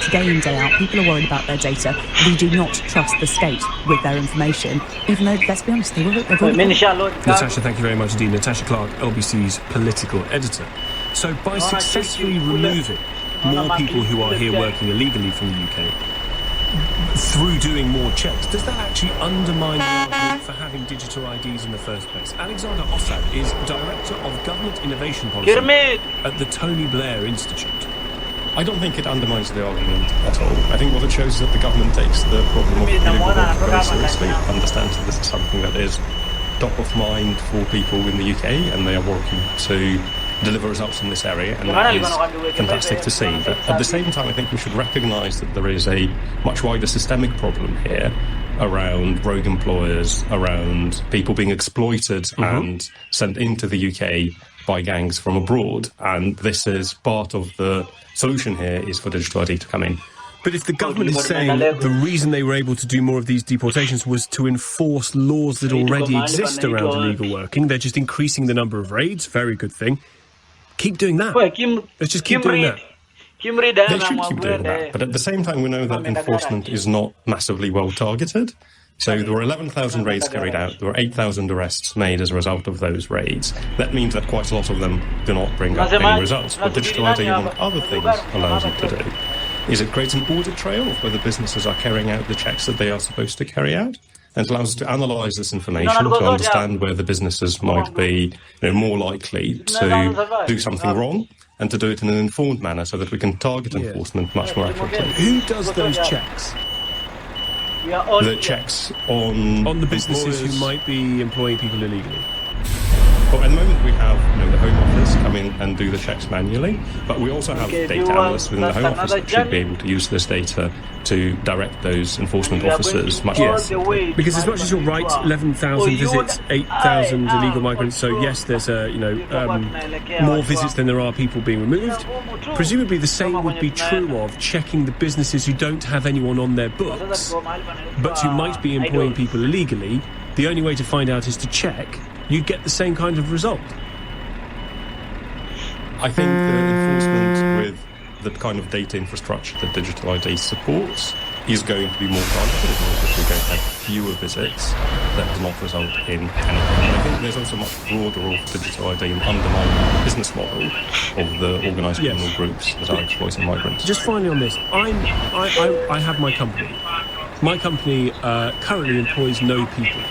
day in, day out. People are worried about their data. We do not trust the state with their information, even though, let's be honest, they've already... Natasha, thank you very much indeed. Natasha Clark, LBC's political editor. So by successfully removing more people who are here working illegally from the UK, through doing more checks, does that actually undermine the argument for having digital IDs in the first place? Alexander Ossad is Director of Government Innovation Policy at the Tony Blair Institute. I don't think it undermines the argument at all. I think what it shows is that the government takes the problem of illegal work very seriously, understands that this is something that is top of mind for people in the UK, and they are working to deliver results in this area, and that is fantastic to see. But at the same time, I think we should recognise that there is a much wider systemic problem here around rogue employers, around people being exploited and sent into the UK by gangs from abroad. And this is part of the solution here, is for digital ID to come in. But if the government is saying that the reason they were able to do more of these deportations was to enforce laws that already exist around illegal working, they're just increasing the number of raids, very good thing. Keep doing that. Let's just keep doing that. They should keep doing that. But at the same time, we know that enforcement is not massively well targeted. So there were 11,000 raids carried out. There were 8,000 arrests made as a result of those raids. That means that quite a lot of them do not bring up any results. What digital ID, among other things, allows it to do is it creates an audit trail of whether businesses are carrying out the checks that they are supposed to carry out. And it allows us to analyse this information to understand where the businesses might be more likely to do something wrong, and to do it in an informed manner so that we can target enforcement much more accurately. Who does those checks? The checks on the businesses who might be employing people illegally? Well, at the moment we have the Home Office come in and do the checks manually, but we also have data analysts within the Home Office that should be able to use this data to direct those enforcement officers much more effectively. Because as much as you're right, 11,000 visits, 8,000 illegal migrants, so yes, there's more visits than there are people being removed. Presumably the same would be true of checking the businesses who don't have anyone on their books, but who might be employing people illegally. The only way to find out is to check. You'd get the same kind of result. I think the enforcement with the kind of data infrastructure that digital ID supports is going to be more targeted, if we're going to have fewer visits that does not result in anything. I think there's also much broader role for digital ID in undermining the business model of the organised criminal groups that are exploiting migrants. Just finally on this, I have my company. My company currently employs no people.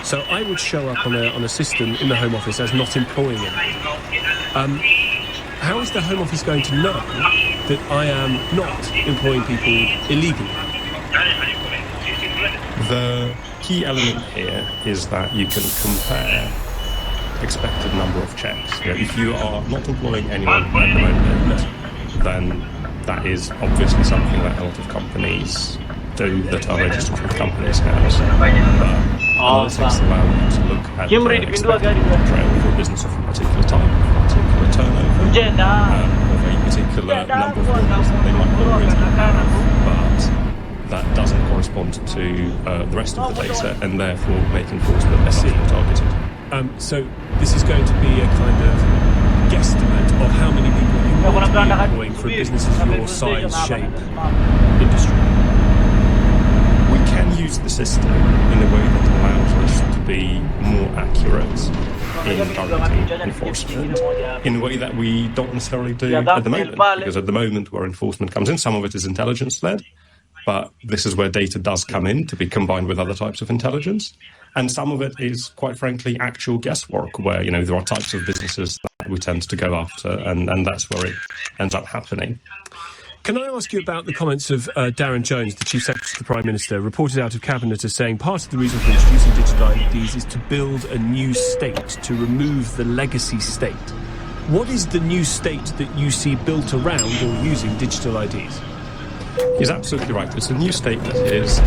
So I would show up on a system in the Home Office as not employing anyone. How is the Home Office going to know that I am not employing people illegally? The key element here is that you can compare expected number of checks. If you are not employing anyone at the moment, then that is obviously something that a lot of companies do that are registered with Companies House. Analytics allow you to look at the expected trail for a business of a particular type, of a particular turnover, of a particular number of workers that they might already have, but that doesn't correspond to the rest of the data, and therefore make enforcement much more targeted. So this is going to be a kind of guesstimate of how many people you want to be employing for businesses of your size, shape, industry. We can use the system in a way that allows us to be more accurate in targeting enforcement in a way that we don't necessarily do at the moment. Because at the moment where enforcement comes in, some of it is intelligence-led, but this is where data does come in to be combined with other types of intelligence. And some of it is, quite frankly, actual guesswork, where there are types of businesses that we tend to go after, and that's where it ends up happening. Can I ask you about the comments of Darren Jones, the Chief Secretary to the Prime Minister, reported out of Cabinet as saying part of the reason for introducing digital IDs is to build a new state, to remove the legacy state. What is the new state that you see built around or using digital IDs? He's absolutely right. It's a new state that is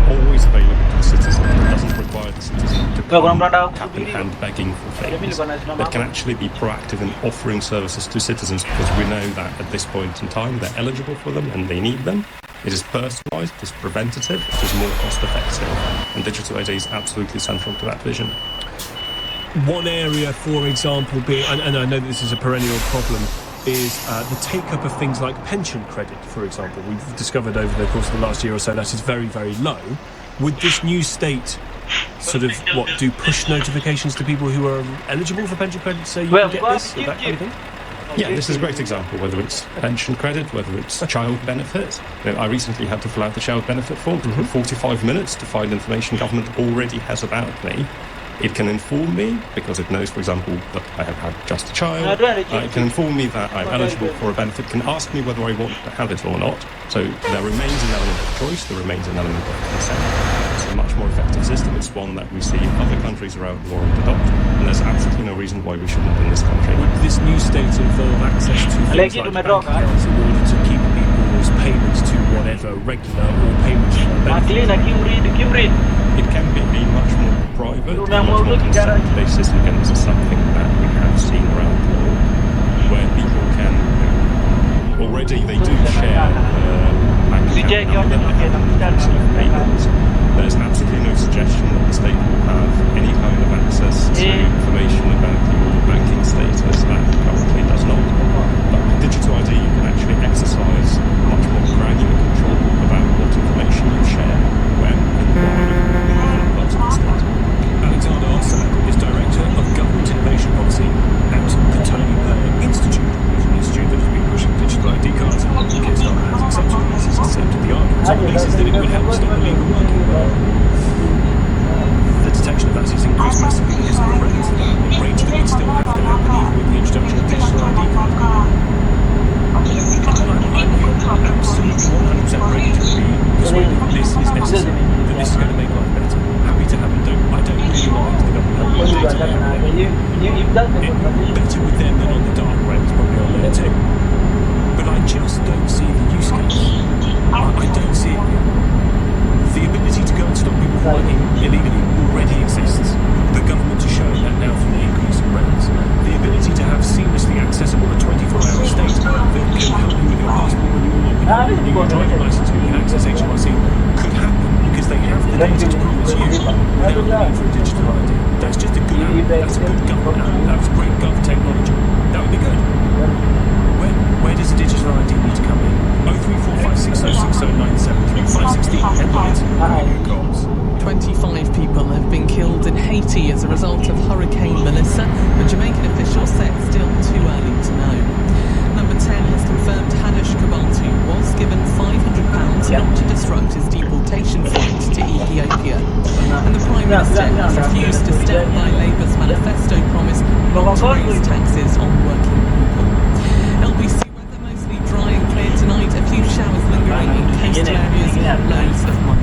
always available to the citizen, that doesn't require the citizen to come cap in hand begging for things, that can actually be proactive in offering services to citizens, because we know that at this point in time they're eligible for them and they need them. It is personalised, it is preventative, it is more cost effective, and digital ID is absolutely central to that vision. One area, for example, being, and I know this is a perennial problem, is the take-up of things like pension credit, for example. We've discovered over the course of the last year or so that is very, very low. Would this new state sort of, do push notifications to people who are eligible for pension credit to say you can get this, or that kind of thing? Yeah, this is a great example, whether it's pension credit, whether it's child benefit. I recently had to fill out the child benefit form. It took 45 minutes to find information government already has about me. It can inform me, because it knows, for example, that I have had just a child. It can inform me that I'm eligible for a benefit, can ask me whether I want to have it or not. So there remains an element of choice, there remains an element of consent. It's a much more effective system. It's one that we see other countries around the world adopt, and there's absolutely no reason why we shouldn't in this country. Would this new state involve access to things like bank accounts in order to keep people's payments to whatever regular or payments It can be a much more private, much more consent-based system. Again, this is something that we have seen around the world, where people can already they do share bank account number, they have receive payments. There's absolutely no suggestion that the state will have any kind of access to information about your banking status that currently does not. But with digital ID, you can actually exercise much more granular control about what information you share, when, and why. Alexander Ossad is Director of Government Innovation Policy at the Tony Blair Institute, which is an institute that has been pushing digital ID cards, and Pakistan has accepted the arguments on the basis that it would help stop illegal working. The detection of that has increased massively because of the rates that would still have to happen even with the introduction of digital ID cards. I'm absolutely 100% ready to be persuaded that this is necessary, that this is going to make life better. Happy to have it. I don't really mind the government having my data. Better with them than on the dark web, it's probably on there too. But I just don't see the use case. I don't see it yet. The ability to go and stop people working illegally already exists. The government is showing that now from the increase in rates. The ability to have seamlessly accessible a 24-hour state that can help you with your passport renewal, or can renew your driving license, or you can access HMRC, could happen because they have the data to prove it's you without the need for a digital ID. That's just a good app. That's a good government app. That's great gov technology. That would be good. Where does a digital ID need to come in? 03456060973 516 headlines. Radio calls. 25 people have been killed in Haiti as a result of Hurricane Melissa, but Jamaican officials say it's still too early to know. Number 10 has confirmed Hanish Kabatu was given £500 not to disrupt his deportation flight to Ethiopia. And the Prime Minister has refused to stand by Labour's manifesto promise not to raise taxes on working people. LBC weather mostly dry and clear tonight, a few showers lingering in coastal areas, lows of -2.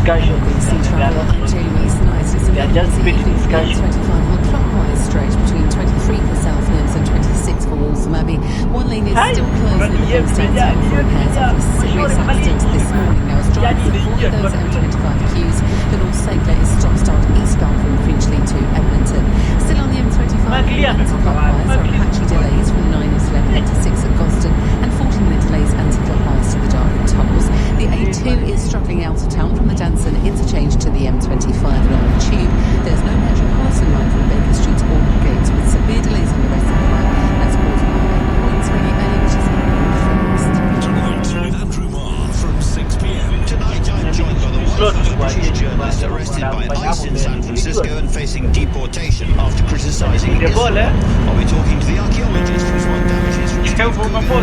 BBC travel on Jamie's night is evening flights 25 on clockwise straight between 23 for South Nibs and 26 for Waltham Abbey. One lane is still closed in the Hillstown for repairs after a serious accident this morning. Now as drivers avoid those M25 queues, the North Circular is stop-start eastbound from Finchley to Edmonton. Still on the M25 anti-clockwise are patchy delays from 9 at 11 to 6 at Goston and 14-minute delays anti-clockwise to the Dartford tolls. The A2 is struggling out of town from the Danson interchange to the M25 along the tube. There's no measure passing line from Baker Street to Albany Gates with severe delays on the rest of the line. That's caused by points really early, which is fast. Tonight with Andrew Marr from 6 p.m. Tonight I'm joined by the wife of a British journalist arrested by ICE in San Francisco and facing deportation after criticising Islam. I'll be talking to the archaeologist whose won damages from Steve Coogan, and after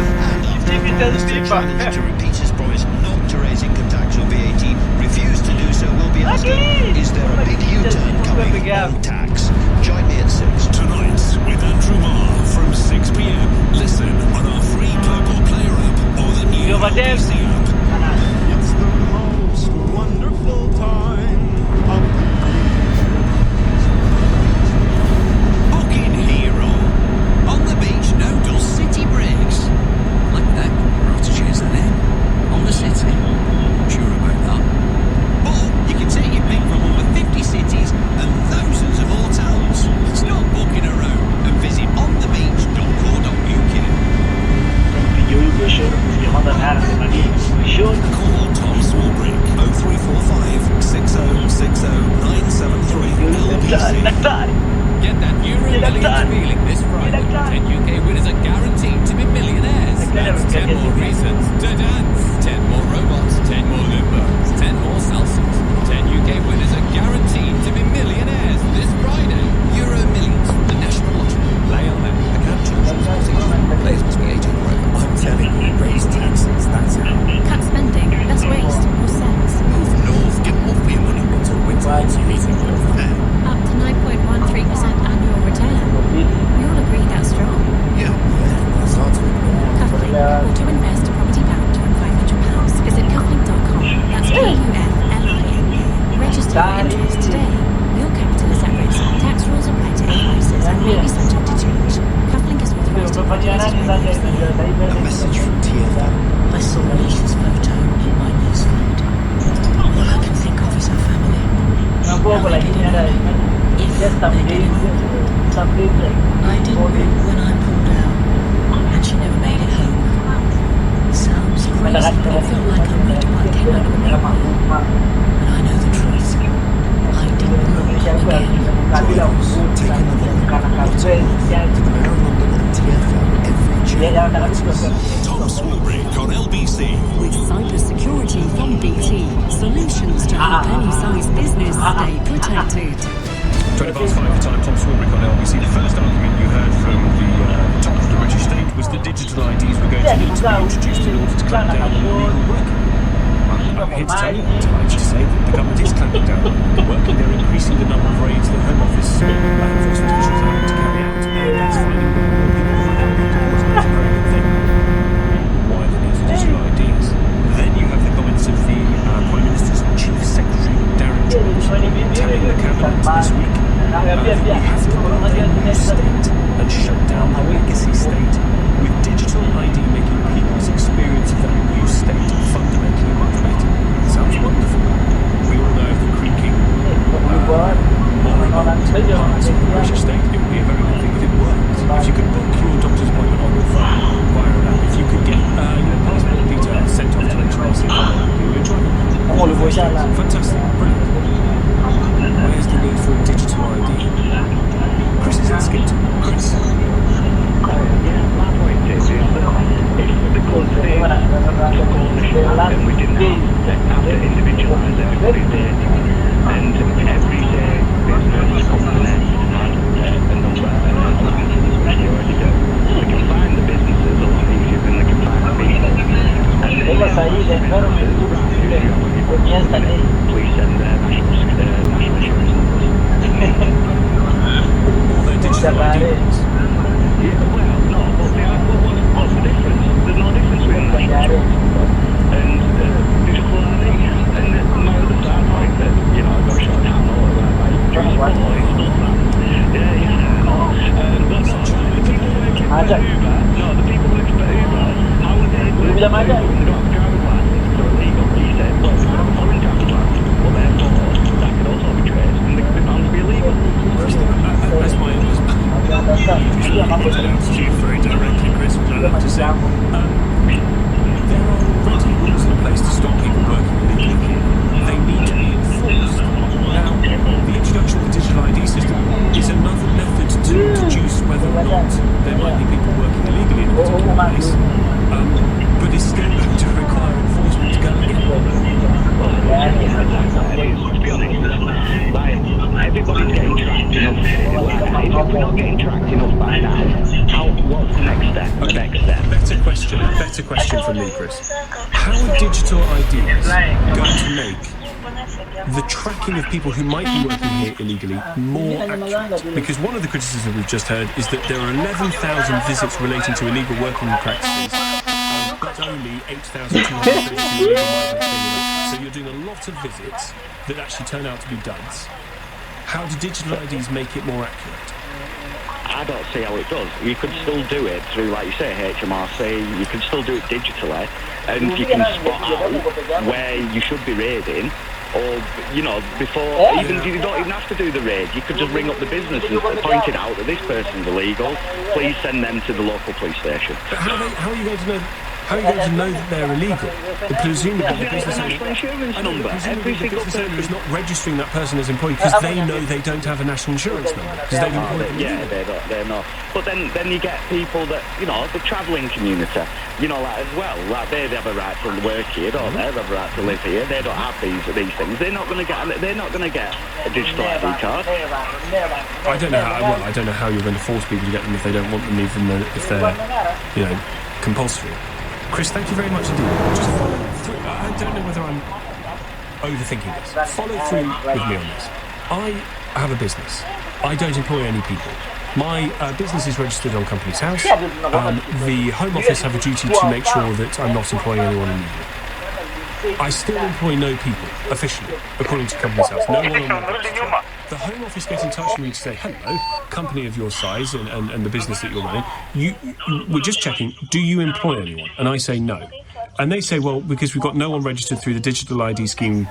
the Prime Minister Charlie to repeat his promise not to raise income tax or VAT, refused to do so, we'll be asking, is there a big U-turn coming on tax? Join me at 6. Tonight with Andrew Marr from 6 p.m. Listen on our free Purple Player app or the new LBC app. It's the most wonderful time of Booking Hero. On the beach, no dull city breaks. Like that, cottages and then on the city. Sure about that. Or you can take your pick from over 50 cities and thousands of hotels. Stop booking around and visit onthebeach.co.uk. if they get involved. I didn't ring when I pulled out, and she never made it home. Sounds crazy, but it felt like a motorbike came out of nowhere. And I know the truth. I didn't look again. Drivers, take another look. Not a month to the Mayor of London and TfL every Tuesday. Tom Swarbrick on LBC. With cybersecurity from BT, solutions to help any size business stay protected. 20 past 5 time, Tom Swarbrick on LBC. The first argument you heard from the top of the British state was that digital IDs were going to need to be introduced in order to clamp down on illegal working. I'm here to tell you, I'm delighted to say that the government is clamping down on illegal working. They're increasing the number of raids that Home Office law enforcement officials are having to carry out, and that's finding more people who are now being deported. That's a very good thing. Why the need for digital IDs? Then you have the comments of the Prime Minister's Chief Secretary, Darren George, telling the Cabinet this week that we have to build a new state and shut down the legacy state, with digital ID making people's experience of that new state fundamentally much better. Sounds wonderful. We all know of the creaking, moribund parts of the British state. It would be a very good thing if it worked. If you could book your doctor's appointment on your phone via an app, if you could get your passport details sent off to HMRC, you're driving. Fantastic. Brilliant. Where's the need for a digital ID? Chris is in Skipton. Chris. My point is that if the country took ownership and we didn't have to individualise everybody's data, and every business company had a number and a license, which they already do, we can find the businesses a lot easier than they can find the people. And they say businesses, please send their national insurance numbers. All their digital IDs. Yeah, well, no, but what's the difference? There's no difference between national insurance number and digital ID. And my other side point that, I've got to show down all of that, like, it's not that. Yeah, no. But no, the people working for Uber, how would they work for Uber when they don't have a driver's license? They're illegal. He said, well, if they have a foreign driver's license, well, therefore, that could also be traced and they could be found to be illegal. That's my usually pointed out to you very directly, Chris, which I love to say. There are already rules in place to stop people working illegally here. They need to be enforced. Now, the introduction of the digital ID system is another method to deduce whether or not there might be people working illegally in a particular place, but it's still going to require enforcement to go and get them. To be honest, everybody's getting tracked enough. If we're not getting tracked enough by now, what's the next step? The next step. Better question from me, Chris. How are digital IDs going to make the tracking of people who might be working here illegally more accurate? Because one of the criticisms we've just heard is that there are 11,000 visits relating to illegal working practices, but only 8,232 illegal migrants. So you're doing a lot of visits that actually turn out to be duds. How do digital IDs make it more accurate? I don't see how it does. You could still do it through, like you say, HMRC. You can still do it digitally, and you can spot out where you should be raiding. Or, before, you don't even have to do the raid. You could just ring up the business and point it out that this person's illegal. Please send them to the local police station. But how are you going to know? How are you going to know that they're illegal? Presumably the business owner, national insurance number. Every single person is not registering that person as employee because they know they don't have a national insurance number because they've employed them. Yeah, they're not. But then you get people that the travelling community, like as well, like they have a right to work here, don't they? They have a right to live here. They don't have these things. They're not going to get a digital ID card. I don't know how you're going to force people to get them if they don't want them, even if they're compulsory. Chris, thank you very much indeed. Just follow through. I don't know whether I'm overthinking this. Follow through with me on this. I have a business. I don't employ any people. My business is registered on Companies House. The Home Office have a duty to make sure that I'm not employing anyone illegally. I still employ no people, officially, according to Companies House. No one on my register. The Home Office get in touch with me to say, hello, company of your size and the business that you're running, we're just checking, do you employ anyone? And I say no. And they say, well, because we've got no one registered through the digital ID scheme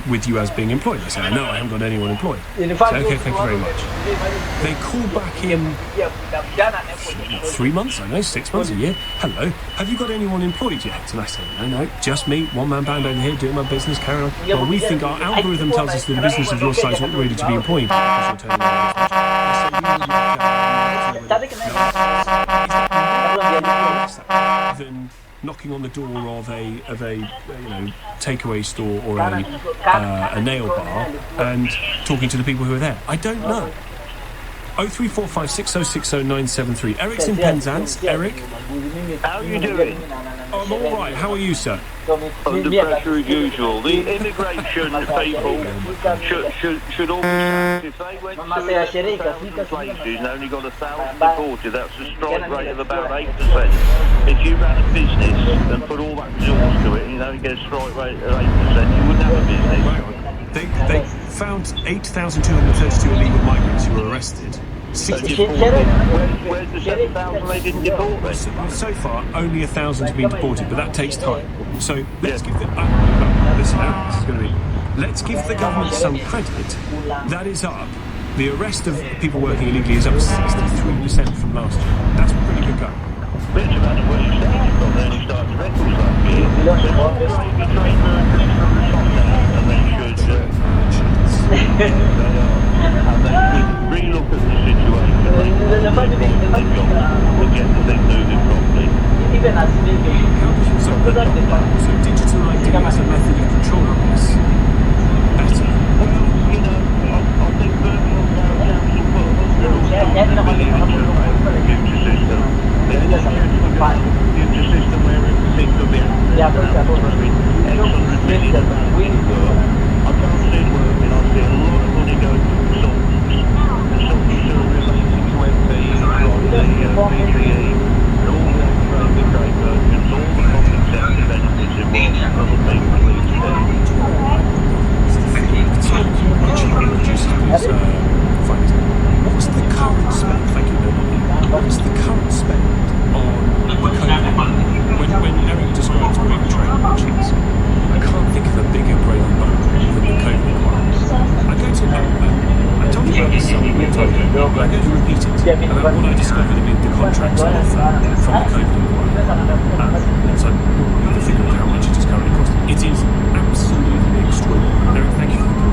with you as being employed. I say, no, I haven't got anyone employed. I say, okay, thank you very much. They call back in 3 months, I know, 6 months, a year. Hello, have you got anyone employed yet? And I say, no, just me, one-man band over here, doing my business, carrying on. Well, we think our algorithm tells us that a business of your size ought really to be employing people because you're turning around than knocking on the door of a takeaway store or a nail bar and talking to the people who are there. I don't know. 03456060973. Eric's in Penzance. Eric, how are you doing? I'm all right. How are you, sir? Under pressure as usual. The immigration people should all be sacked. If they went to 1,000 places and only got 1,000 deported, that's a strike rate of about 8%. If you ran a business and put all that resource to it and you only get a strike rate of 8%, you wouldn't have a business. They found 8,232 illegal migrants who were arrested. Where's the 7,000 they didn't deport then? So far, only 1,000 have been deported, but that takes time. So let's give the let's give the government some credit. That is up. The arrest of people working illegally is up 63% from last year. That's a pretty good go. Bitch about the way you started from there, you started records last year. There's all the gravy train workers from the top down, and they should re-look at the situation. They should get the thing moving properly. So digital ID is a method of controlling this better. Well, you know, I think Birmingham Council put £100 million into a future system. There's one future system where everything could be accessed now, throwing X $100 million at work. I can't see it working. I see a lot of money going to consultants who are relating to MPs, like the PPE, all the gravy trade merchants, all the public sector benefits involved, other people please What's the current spend? Thank you, what's the current spend on the COVID? When Eric describes gravy train merchants, I can't think of a bigger bread and butter than the COVID one. I told you about this some time ago, but I'm going to repeat it about what I discovered in the contracts from the COVID one. So you can figure out how much it is currently costing. It is absolutely extraordinary. Eric, thank you for the call.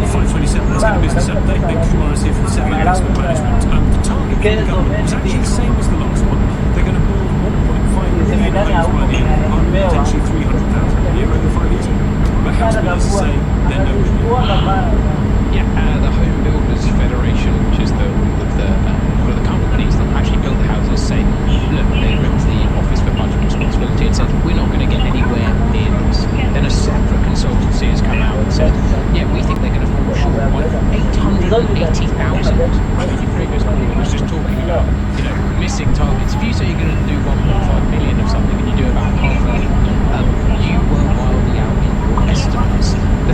5:27, let's get a business update. Ben Kumar is here for the Seven Investment Management. The target for the government was actually the same as the last one. They're going to build 1.5 million homes by the end of potentially 300,000 a year over 5 years. But house builders are saying they're nowhere near. Yeah, the Home Builders Federation, which is one of the companies that actually build the houses, say, look, they went to the Office for Budget Responsibility and said, we're not going to get anywhere near this. Then a separate consultancy has come out and said, yeah, we think they're going to fall short by 880,000. I think your previous caller was just talking about, missing targets. If you say you're going to do 1.5 million of something and you do about half of it, you were wildly out in your estimates. The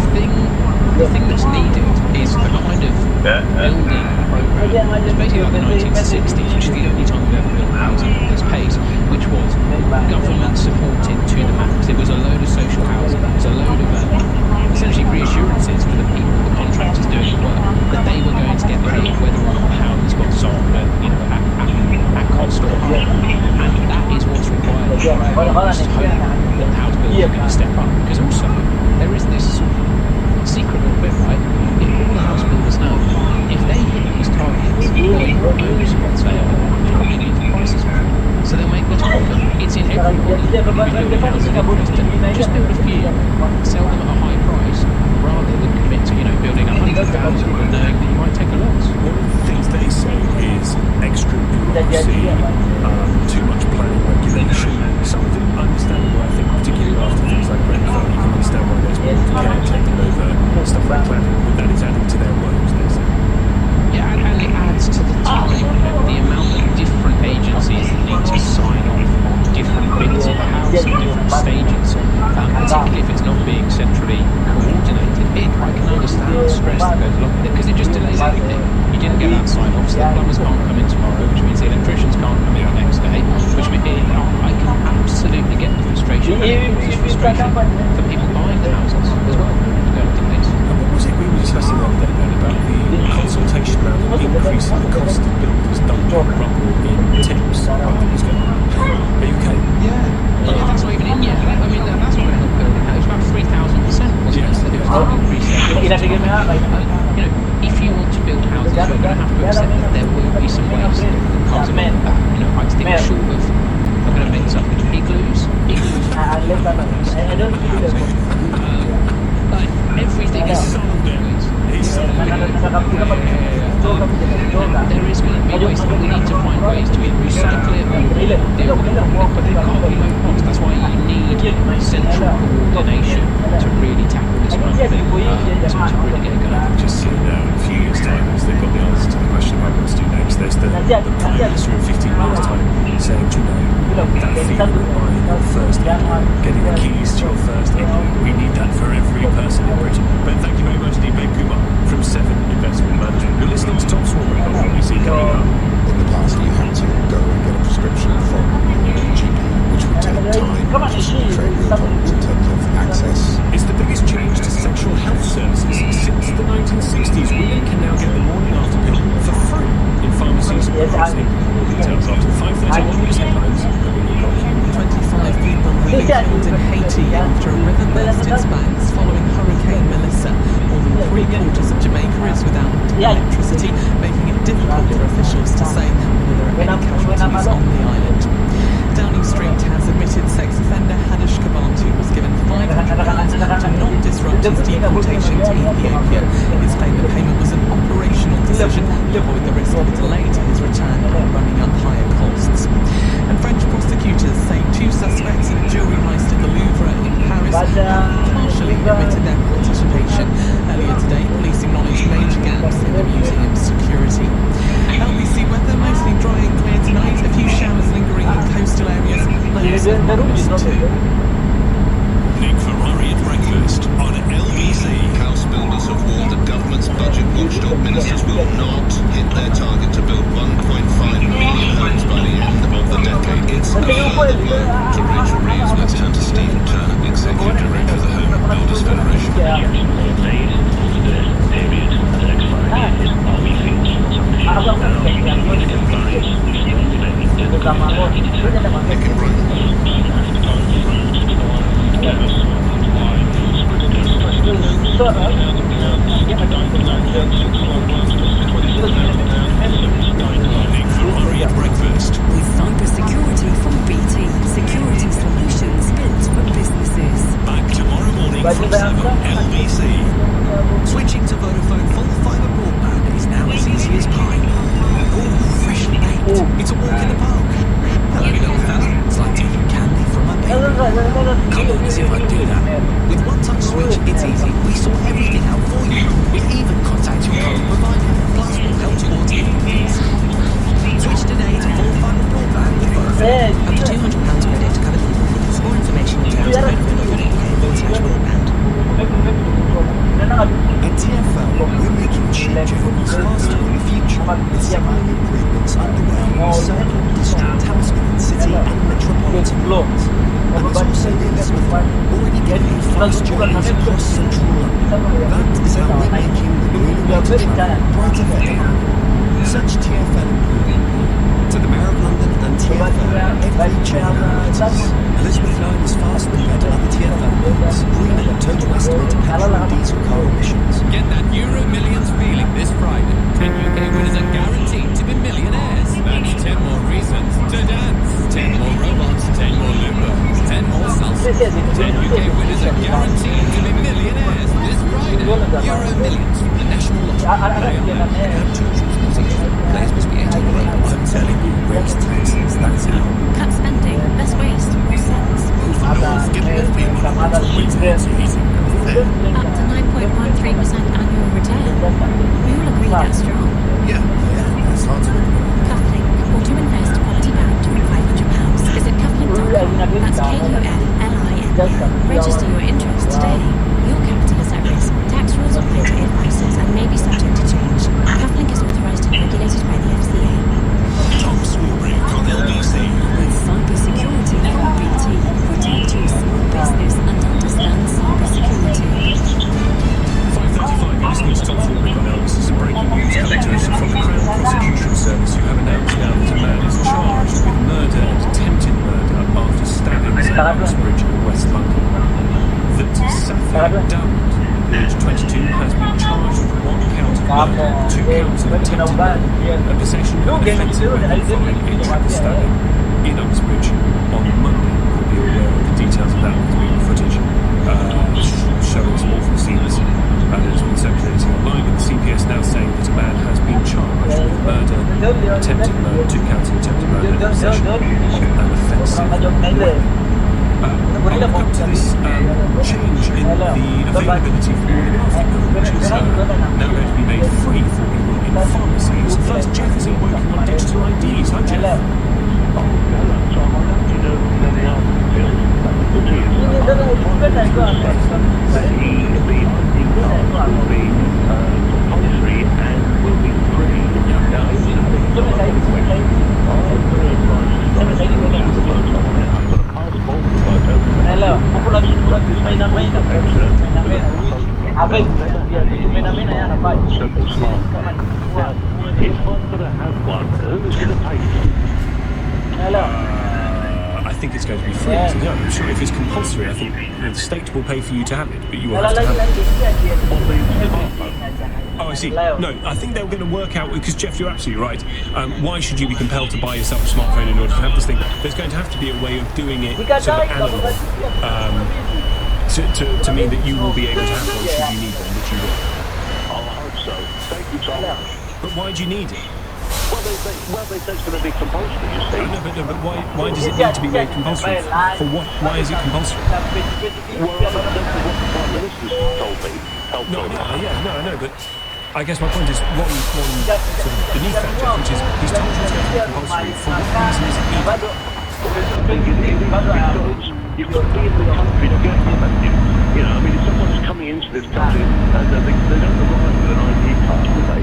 thing that's needed is a kind of building program. It's basically like the 1960s, which is the only time we've ever built housing at this pace, which was government supported to the max. It was a load of social housing. It was a load of essentially reassurances for the people, the contractors doing the work, that they were going to get paid whether or not the houses got sold at cost or not. And that is what's required. I just hope that the house builders are going to step up, because also there is this secret little bit, right? If all the house builders know, if they hit these targets, they will lose what they are probably need the prices for. So they'll make less profit. It's in everybody who's building houses interest to just build a few, sell them at a high price, rather than commit to, building 100,000 and knowing that you might take a loss. One of the things they say is extra bureaucracy, too much planning regulation. Some of it understandable, I think, particularly after things like Grenfell, you can understand why there's more to care taking over stuff like planning, but that is adding to their woes, they say. Yeah, and it adds to the time, the amount of different agencies that need to sign off on different bits of the house at different stages, particularly if it's not being centrally coordinated. I can understand the stress that goes along with it, because it just delays everything. You didn't get that sign off, so the plumbers can't come in tomorrow, which means the electricians can't come in the next day, which means I can absolutely absolutely get the frustration, and it causes frustration for people buying the houses as well. And what was it we were discussing the other day, Ben, about the consultation around increasing the cost of builders dumping rubble in tips? I think it's going to. Are you okay? Yeah, that's not even in yet. I mean, that's not going to help building houses. It's about 3,000%, wasn't it? So it was going to increase their costs. If you want to build houses, you're going to have to accept that there will be some waste that comes along with that. I think short of, I'm going to make this up, igloos everything else. There is going to be waste, and we need to find ways to either recycle it or deal with it, but they've got to be low cost. That's why you need central coordination to really tackle this kind of thing, to really get it going. Just see now, in a few years' time, as they've got the answer to the question about what to do next, there's the Prime Minister in 15 years' time saying, do you know, that feeling of buying your first igloo, getting the keys to your first igloo, we need that for every person in Britain. Ben, thank you very much indeed. Ben Kumar from Seven Investment Management. You're listening to Top Swarmer on LBC coming up. In the past, you had to go and get a prescription from a GP, which would take time, possibly create real problems in terms of access. It's the biggest change to sexual health services since the 1960s. Women can now get the morning after pill for free in pharmacies across England. More details after 5:31 news headlines. 25 people have been killed in Haiti after a river burst its banks following Hurricane Melissa. More than three-quarters of Jamaica is without electricity, making it difficult for officials to say whether there are any casualties on the island. Downing Street has admitted sex offender Hadish Kabantu was given £500 to not disrupt his deportation to Ethiopia. His claim that payment was an operational decision to avoid the risk of a delay to his return and running up higher costs. And French prosecutors say two suspects in a jewellery heist at the Louvre in Paris have partially admitted their participation. Earlier today, police acknowledged major gaps in the museum's security. LBC weather, mostly dry and clear tonight. A few showers lingering in coastal areas. Lows of -2. Nick Ferrari at breakfast on LBC. House builders have warned that government's budget watchdog ministers will not hit their target to build 1.5 million homes by the end of the decade. It's a further blow to Rachel Reeves. Let's turn to Stephen Turner, Executive Director of the Home Builders Federation. Ferrari at breakfast. With cybersecurity from BT. Security solutions built for businesses. Back tomorrow morning from 7, LBC. Switching to Vodafone full fibre broadband is now as easy as pie. Ooh, freshly baked. It's a walk in the park. Hello, little fella. It's like taking candy from a baby. Come on, as if I do that. With one-touch switch, it's easy. We sort everything out for you. We even contact your current provider. Plus, we'll help towards giving fees. Switch today to full fibre broadband with Vodafone. Up to £200 credit to cover the For more information on terms, vodafone.co/broadband. At TfL, we're making cheap journeys faster in the future, with several improvements underway in Circle, District, Hammersmith City and Metropolitan Lines. And there's also the Elizabeth line, already giving fast journeys across central London. That is how we're making the greener way to travel brighter for everyone. Search TfL improvement to the Mayor of London and TfL. Every journey matters. Elizabeth line is fast compared to other TfL lines. Greener than total estimated petrol and diesel car emissions. Get that Euro Millions feeling this Friday. 10 UK winners are guaranteed to be millionaires. That's 10 more reasons to dance. 10 more robots, 10 more Lumbos, 10 more salsa. 10 UK winners are guaranteed to be millionaires this Friday. Euro Millions, the national lottery. Play on that. Have children's position. Players must be 18 or older. I'm telling you, raise taxes, that's how. Cut spending, less waste, more sense. Get rid of people who want to win it's easy. Up to 9.13% annual return. We all agree that's strong. Yeah, that's hard to ignore. Cufflink, auto invest quality backed with £500. Visit cufflink.com. That's KUFLIN. Register your interest today. Your capital is at risk. Tax rules apply to advisors and may be subject to change. Cufflink is authorised and regulated by the FCA. Tom Swarbrick on LBC. With cybersecurity from BT. McDonald, aged 22, has been charged with 1 count of murder, 2 counts of attempted murder, and possession of an offensive weapon following a triple stabbing in Uxbridge on Monday. You'll be aware of the details of that. There's been footage showing some awful scenes that has been circulating online, but the CPS now saying that a man has been charged with murder, attempted murder, 2 counts of attempted murder, and possession of an offensive weapon. I'll look up to this change in the availability for morning after pill, which is now going to be made free for people in pharmacies. First, Jeff is working on digital IDs. Hi, Jeff. I think it's going to be free. So no, I'm sure if it's compulsory, I think the state will pay for you to have it, but you will have to have it. Oh, I see. No, I think they're going to work out, because Jeff, you're absolutely right. Why should you be compelled to buy yourself a smartphone in order to have this thing? There's going to have to be a way of doing it sort of analog, to mean that you will be able to have one should you need one, which you will. I hope so. Thank you so much. But why do you need it? Well, they say it's going to be compulsory, you see. No, but why does it need to be made compulsory? For what? Why is it compulsory? Well, that's what the Prime Minister's told me. I know, but I guess my point is one sort of beneath that, Jeff, which is he's told you it's going to be compulsory. For what reason is it needed? Because you've got to be in the country to get one. You know, I mean, if someone's coming into this country and they don't arrive with an ID card, do they?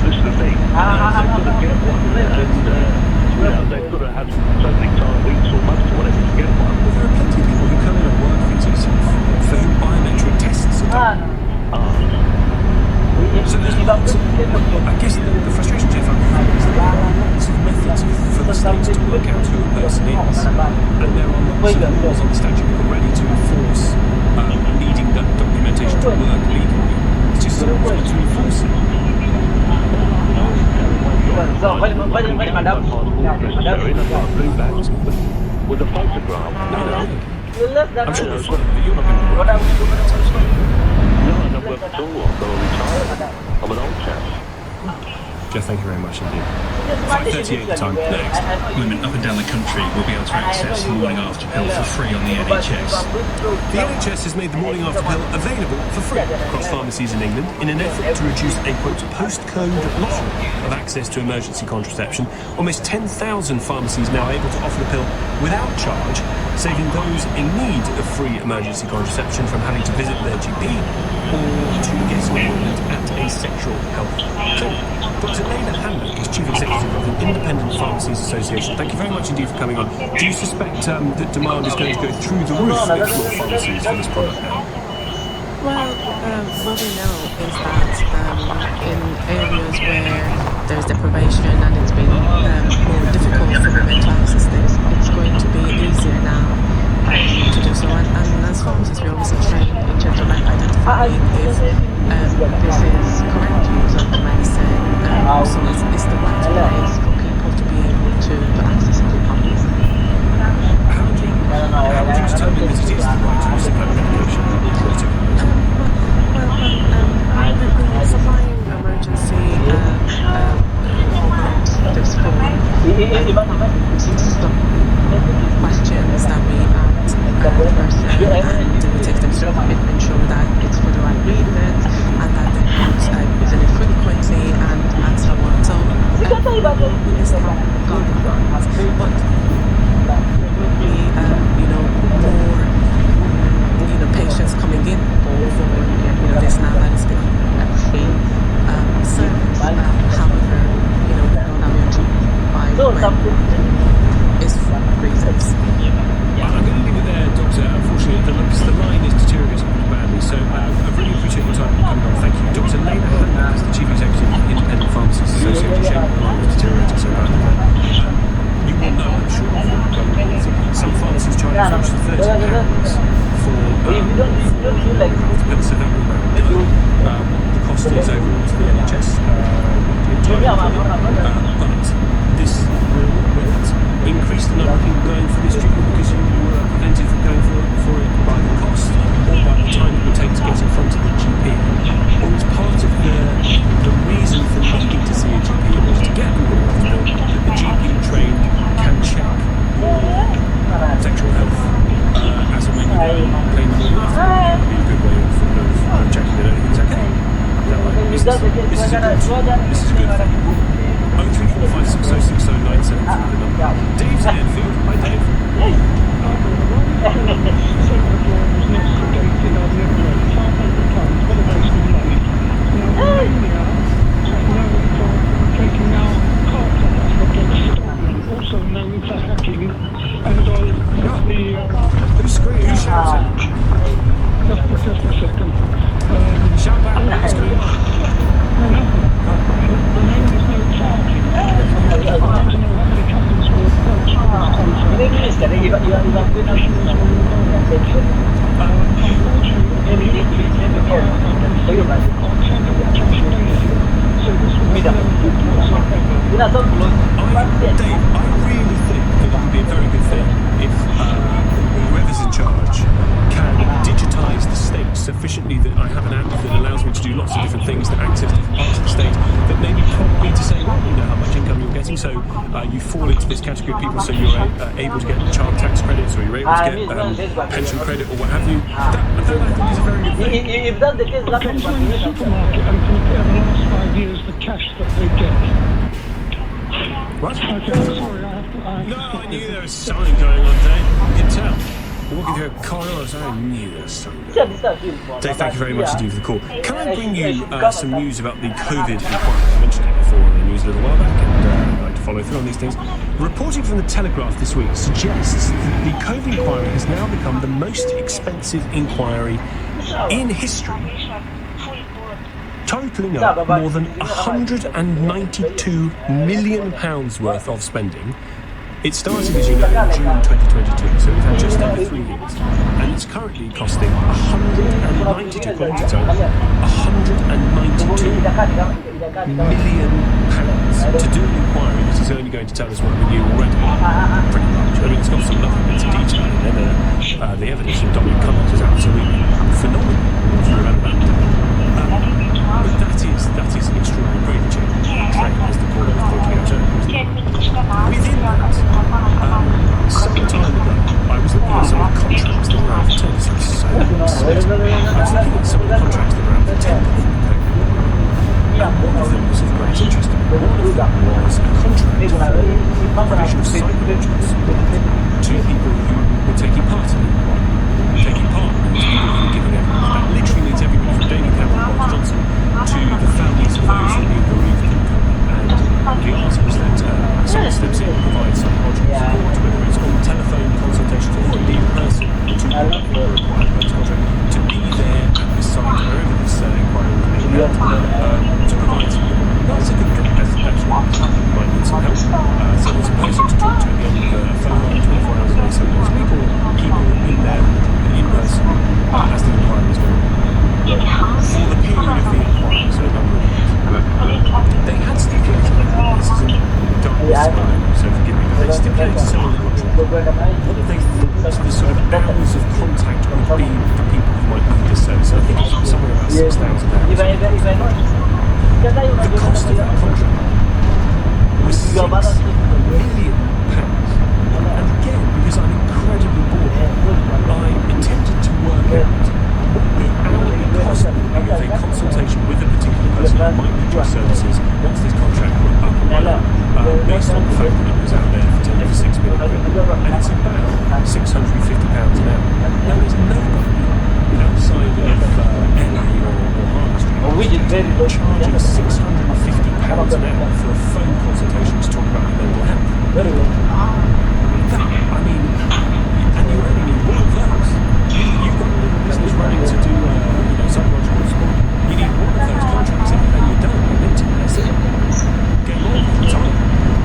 This is the thing. They've got to get one, and they've got to have so many weeks or months or whatever to get one. Well, there are plenty of people who come in on work visas for whom biometric tests are done. So there's lots of, I guess the frustration, Jeff, I'm having is that there are lots of methods for the states to work out who a person is, and there are lots of laws on the statute already to enforce needing that documentation to work legally. It's just so hard to enforce it. With a photograph. I'm sure it's fun, but you're not going to work out. No, I don't work at all. I'm retired. I'm an old chap. Jeff, thank you very much indeed. 5:38 at the time. Next. Women up and down the country will be able to access the morning after pill for free on the NHS. The NHS has made the morning after pill available for free across pharmacies in England in an effort to reduce a, quote, postcode lottery of access to emergency contraception. Almost 10,000 pharmacies now able to offer the pill without charge, saving those in need of free emergency contraception from having to visit their GP or to get an appointment at a sexual health clinic. Dr. Lena Hanley is Chief Executive of the Independent Pharmacies Association. Thank you very much indeed for coming on. Do you suspect that demand is going to go through the roof at more pharmacies for this product now? Well, what we know is that in areas where there's deprivation and it's been more difficult for women to access this, it's going to be easier now to do so. And as pharmacists, we're obviously trained in terms of identifying if this is correct use of the medicine. So it's the right place for people to be able to access it properly. How would you determine that it is the right use of that medication? We're supplying emergency programs this fall. Some questions that we ask the person, and we take them through it, ensure that it's for the right reasons and that they're not using it frequently and so on. So it's the right guidelines, but there will be more patients coming in for this now that it's been free service. However, we know that we are to buy when it's for reasons. I'm going to leave it there, Doctor. Unfortunately, the claim them all after them. It would be a good way of checking that everything's okay. Is that right? This is a good thing. 03456060973 the number. Dave's in Enfield. Hi, Dave. Taking our car products were both stolen, also known for hacking, and Who's screaming? Who's shouting? Just a second. Shout back. What's going on? The name is no charging. I want to know how many companies were approached for this contract. Dave, I really think that it would be a very good thing if whoever's in charge can digitise the state sufficiently that I have an app that allows me to do lots of different things that access different parts of the state that maybe prompt me to say, well, you know how much income you're getting, so you fall into this category of people, so you're able to get child tax credits, or you're able to get pension credit, or what have you. That I think is a very good thing. Depends on the supermarket and compare the last 5 years the cash that they get. What? Okay, sorry, I have to... No, I knew there was something going on, Dave. You can tell. Walking through a corridor, so I knew there was something going on. Dave, thank you very much indeed for the call. Can I bring you some news about the COVID inquiry? I mentioned it before in the news a little while back, and I like to follow through on these things. Reporting from the Telegraph this week suggests that the COVID inquiry has now become the most expensive inquiry in history, totalling up more than £192 million worth of spending. It started, as you know, in June 2022, so we've had just over 3 years, and it's currently costing £192 million to do an inquiry that is only going to tell us what we knew already, pretty much. I mean, it's got some lovely bits of detail, and then the evidence from Dominic Cummings is absolutely phenomenal, if you remember that. But that is an extraordinary rate of change. Trade, as the caller was pointing out earlier. Within that, some time ago, I was looking at some of the contracts that were out for tender. This is so sweet. I was looking at some of the contracts that were out for tender from the COVID. And one of them was of great interest. One of them was a contract for the provision of psychological support to people who were taking part in it. Taking part means people who were giving evidence. That literally means everybody from David Cameron, Boris Johnson, to the families of those who are bereaved from COVID. And the ask was that someone steps in and provides psychological support, whether it's on telephone consultations or indeed in person, to required by this contract, to be there at the site wherever this inquiry was being held, to provide support. That's a good thing. That's what you might need some help. So there's a person to talk to at the end of the phone line 24 hours a day, 7 days a week, or people in there in person as the inquiry is going on. For the period of the inquiry, so a number of years, they had stipulated, this is in darkness, so forgive me, but they stipulated several of the contracts what they thought the sort of hours of contact would be for people who might need this service. So I think it was somewhere about 6,000 hours. The cost of that contract was £6 million. And again, because I'm incredibly bored, I attempted to work out what the hourly cost would be of a consultation with a particular person who might need your services once this contract were up and running, based on the fact that it was out there for tender for £6 million. And it's about £650 an hour. Now, there's nobody outside of LA or Harvard Street charging £650 an hour for a phone consultation to talk about your mental health. I mean, and you only need one of those. You've got a little business running to do, psychological support. You need one of those contracts and you're done. You're into it. That's it. Game on. It's on.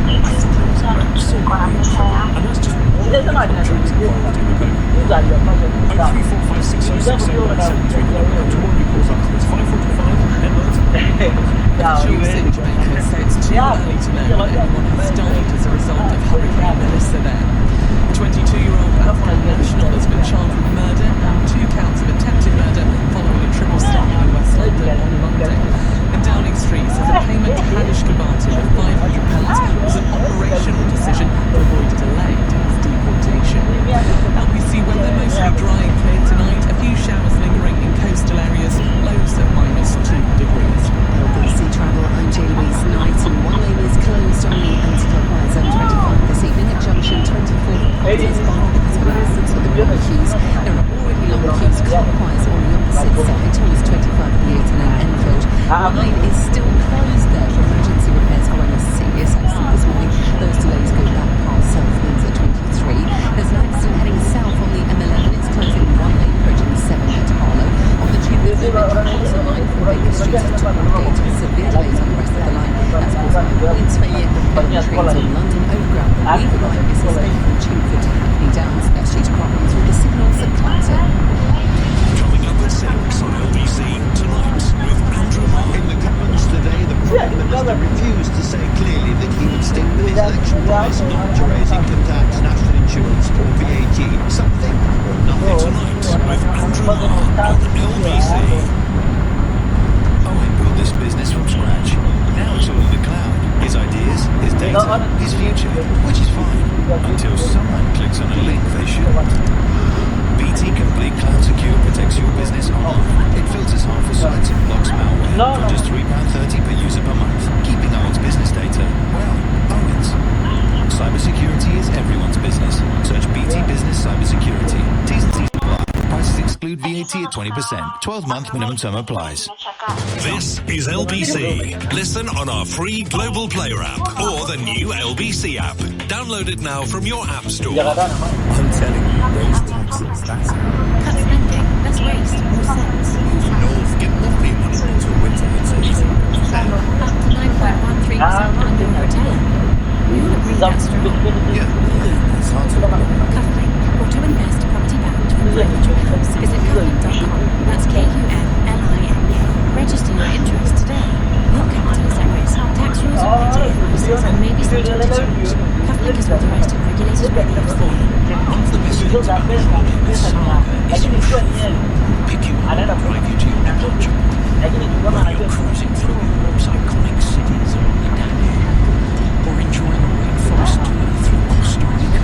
I think that was absolutely incredible. And that's just one of the contracts involved in the COVID. 03456060973 the number. Tomorrow you calls after this. 5:45 headlines. Officials in Jamaica say it's too early to know that anyone has died as a result of Hurricane Melissa there. A 22-year-old Afghan national has been charged with murder and 2 counts of attempted murder following a triple stabbing in West London on Monday. And Downing Street says a payment to Hanish Kabanti of £500 was an operational decision to avoid a delay to his deportation. LBC weather mostly dry and clear restricted to one gate with severe delays on the rest of the line. That's caused by a points failure on trains on London Overground. The Weaver line is suspended from Chingford to Hackney Downs. That's due to problems with the signals at Clapton. Coming up at 6 on LBC tonight with Andrew Marr. In the Commons today, the Prime Minister refused to say clearly that he would stick with his election promise not to raise income tax, national insurance or VAT. Something or nothing. Tonight with Andrew Marr on LBC. Owen built this business from scratch. Now it's all in the cloud. His ideas, his data, his future, which is fine. Until someone clicks on a link they shouldn't. BT Complete Cloud Secure protects your business online. It filters harmful sites and blocks malware for just £3.30 per user per month. Keeping Owen's business data, well, Owen's. Cybersecurity is everyone's business. Search BT Business Cybersecurity. T's and C's apply. Prices exclude VAT at 20%. 12-month minimum term applies. This is LBC. Listen on our free Global Player app or the new LBC app. Download it now from your app store. I'm telling you, raise taxes, that's how. Cut spending, less waste, more sense. Move north, get more people into winter. It's easy. Up to 9.13% under return. We all agree that's strong. Yeah. It's hard to ignore. Cufflink, auto invest property backed from £500. Visit cufflink.com. That's KUFLINK. Register your interest today. Your capital is at risk. Tax rules apply to invoices and may be subject to change. Cufflink is authorised and regulated by the FCA. One of the best things about traveling with Saga is your chauffeur. Pick you up and drive you to your departure. Whether you're cruising through Europe's iconic cities along the Danube, or enjoying a rainforest tour through Costa Rica.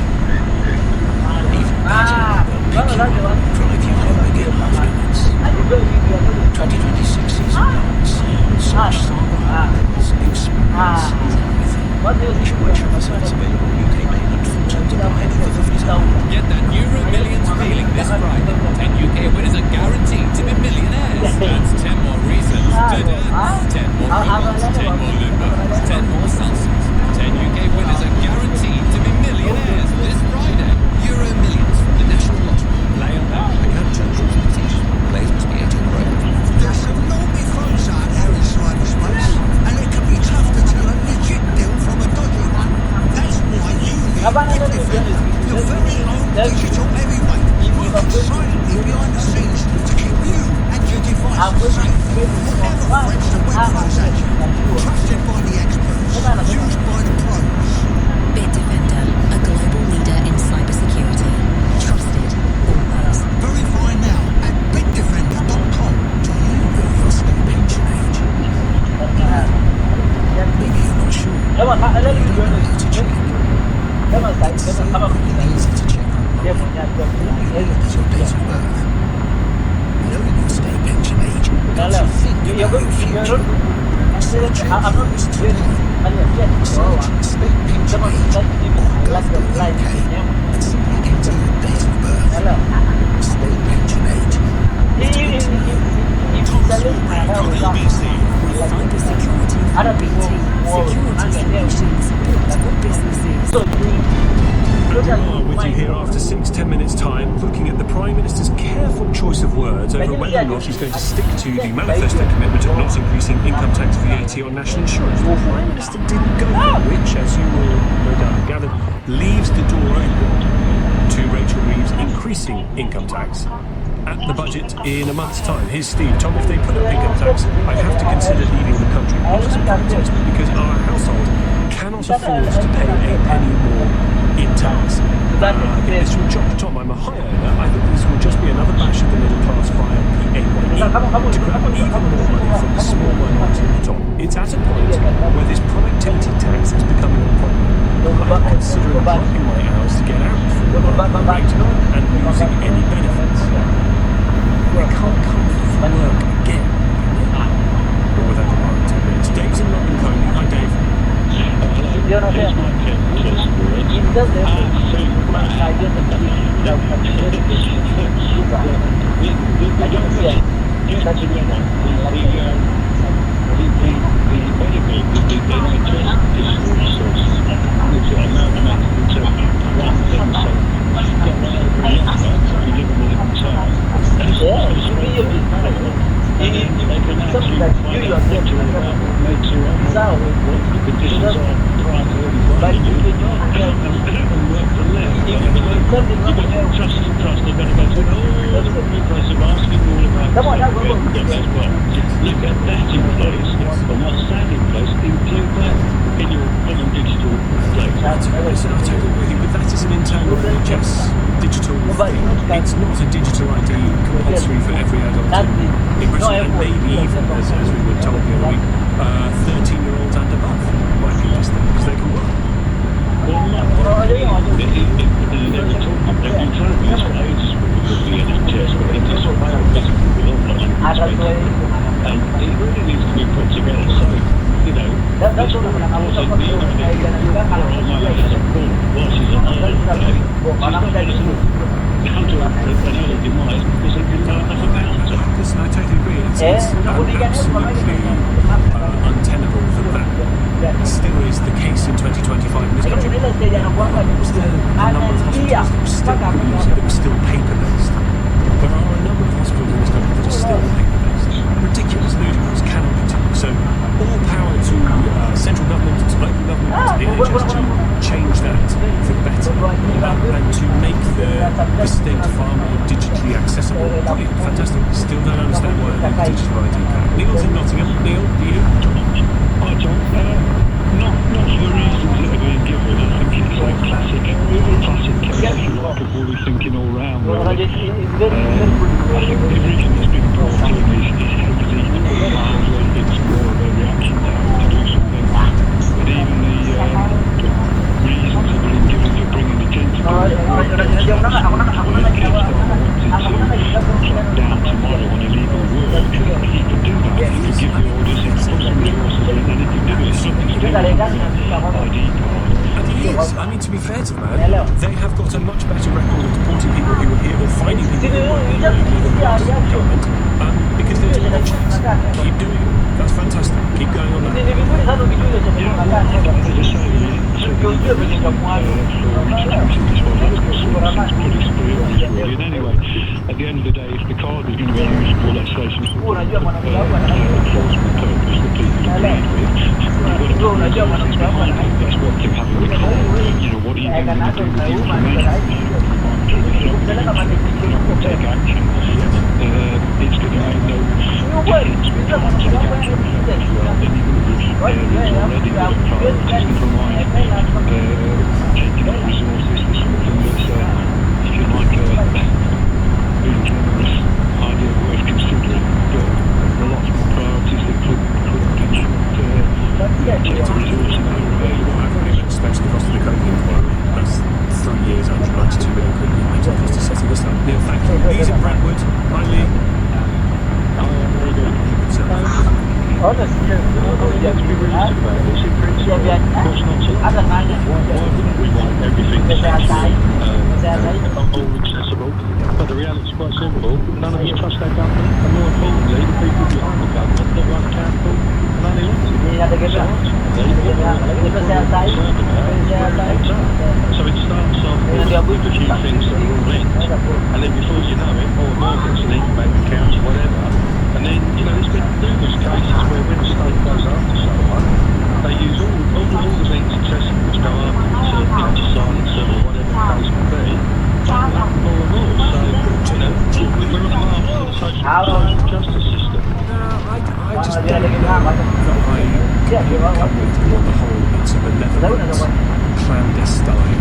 Even better, we'll pick you up and drive you home again afterwards. 2026 season pass. Search Saga Islands. Experience everything. Which represents available UK payment for terms applied over the visa. Get that Euro Millions feeling this Friday. 10 UK winners are guaranteed to be millionaires. That's 10 more reasons to dance, 10 more robots, 10 more Lumbos, 10 more salsas. 10 UK winners are guaranteed to be millionaires this Friday. Euro Millions from the National Lottery. Play on now. Account terms and conditions. Players must be 18 or over. There's some naughty phones out there in cyberspace, and it can be tough to tell a legit deal from a dodgy one. That's why you need Bitdefender, your very own digital heavyweight, working silently behind the scenes to keep you and your devices safe. Whatever threats the web throws at you, trusted by the experts, used by the pros. Bitdefender, a global leader in cybersecurity. Trusted, always. Verify now at bitdefender.com. Do you know your state pension age? Maybe you're not sure. You don't know how to check. It's so really easy to check online. All you need is your date of birth. Knowing your state pension age makes you think about your future. Search Atrous today. Search state pension age or gov.uk and simply enter your date of birth. State pension age. It's good to know. Thomas Walbrook on LBC. Cybersecurity from BT. Security solutions built for businesses. With you here after 10 minutes time, looking at the Prime Minister's careful choice of words over whether or not he's going to stick to the manifesto commitment of not increasing income tax VAT on national insurance. The Prime Minister didn't go there, which, as you will no doubt gather, leaves the door open to Rachel Reeves increasing income tax at the budget in a month's time. Here's Steve. Tom, if they put up income tax, I'd have to consider leaving the country. Not as a protest, but because our household cannot afford to pay a penny more in tax. I think this will Tom, I'm a high earner. I think this will just be another bash of the middle class via PAYE to grab even more money from the small minority at the top. It's at a point where this productivity tax is becoming a problem. I'm considering dropping my hours to get out from the rate and losing any benefits. We can't come from work again. Or without a warrant. 10 minutes. Dave's in London Coney. Hi, Dave. find out what it's all about, what makes you up, what the conditions are prior to employing you. They don't work for less. You've got trust. They've got to go through all the process of asking you all about yourself as well. Look at that in place, and what's that in place, include that in your digital data. Listen, I totally agree with you, but that is an internal NHS digital thing. It's not a digital ID compulsory for every adult in Britain, and maybe even, as we were told the other week, 13-year-olds and above might need this thing, because they can work. Well, they were talking, they've been trying to use for ages with the NHS, but it just failed miserably with all much expensive. And it really needs to be put together. So, you know, it's more important that your mother has a call while she's on holiday. She's not going to come to an early demise because they didn't know enough about her. Listen, I totally agree. It's absolutely untenable that still is the case in 2025 in this country. The number of hospitals that are still using, that are still paper-based. There are a number of hospitals in this country that are still paper-based. Ridiculous, ludicrous, cannot continue. So all power to central government, to local government, to the NHS to change that for the better and to make the state far more digitally accessible. Brilliant, fantastic. Still don't understand why I need a digital ID card. Neil's in Nottingham. Neil, do you? Hi, John. Not for the reasons that are being given. I think it's a classic case, if you like, of woolly thinking all round, really. I think the reason it's been brought in is heavily, mildly, it's more of a reaction to having to do something. But even the reasons that are being given for bringing the gender where Keir Starmer wanted to crack down tomorrow on illegal work, he could do that. He could give the orders, he could put some resources in, and he could do it. It's nothing to do with ID card. And he is. I mean, to be fair to the man, they have got a much better record of deporting people who are here or finding people who are here illegally than the government, because they're doing their checks. Keep doing it. That's fantastic. Keep going on that. Yeah, as I say, for introducing this one, that's seems pretty spurious, really. And anyway, at the end of the day, if the card is going to be used for legislation for enforcement purpose that people agreed with, you've got to put resources behind it. That's one thing having the card. You know, what are you then going to do with the information? You're not going to take action. It's going to make no difference with trying to take action as well. Then you're going to reach areas already that are priorities and provide taking up resources for something that's, if you like, being generous, idea worth considering, but there are lots more priorities that could and should take the resources that are available. I've already expensive the cost of the cocaine inquiry. That's 3 years, 192 million quid. It the cost of setting this up. Neil, thank you. Lee's in Brentwood. Hi, Lee. Very good. Honestly, you have to be realistic about this. In principle, of course not so. Why wouldn't we want everything centrally all accessible? But the reality is quite simple. None of us trust our government, and more importantly, the people behind the government that run accountable and unelected. So it starts off with a few things that are all linked, and then before you know it, all markets linked, bank accounts, whatever. And then, you know, there's been numerous cases where when the state goes after someone, they use all the means accessible which go after them, to silence them or whatever the case may be. More and more. So, you know, we're on a march for the social justice system. I just don't know that I completely come with you on the whole. It's a benevolent, clandestine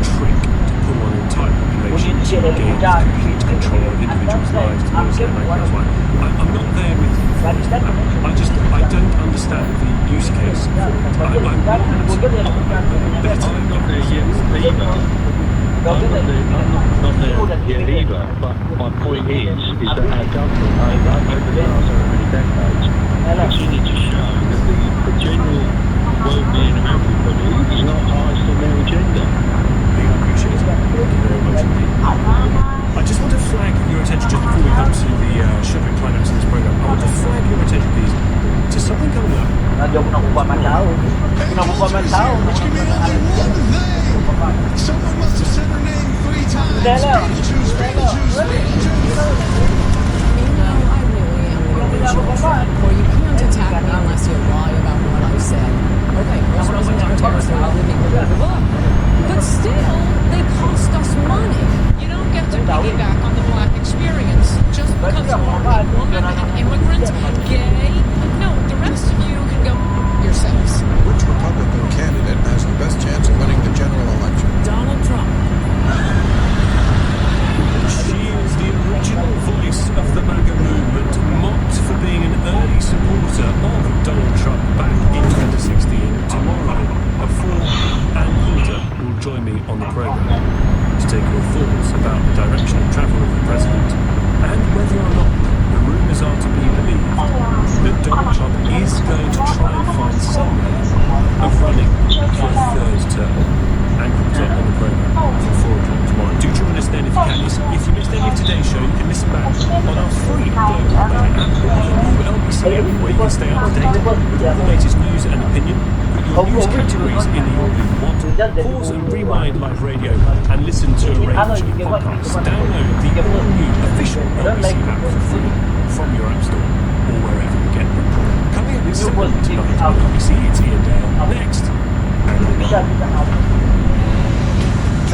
trick to pull on an entire population to gain complete control of individuals' lives to lose their bank accounts. I'm not there with you. I don't understand the use case for it. I'm not there yet either. I'm not there yet either. But my point is that our government, over the last so many decades, continue to show that the general well-being of everybody is not highest on their agenda. I appreciate it. Thank you very much indeed. I just want to flag your attention, just before we come to the sugar climax of this programme, I want to flag your attention, please, to something coming up. Someone must have said her name 3 times. I really am the original global and with the new LBC Everywhere, you can stay up to date with all the latest news and opinion. Put your news categories in the order you want. Pause and rewind live radio and listen to a range of podcasts. Download the all-new official LBC app for free from your app store or wherever you get them. Coming up at 7 tonight on LBC, it's Ian Dale. Next.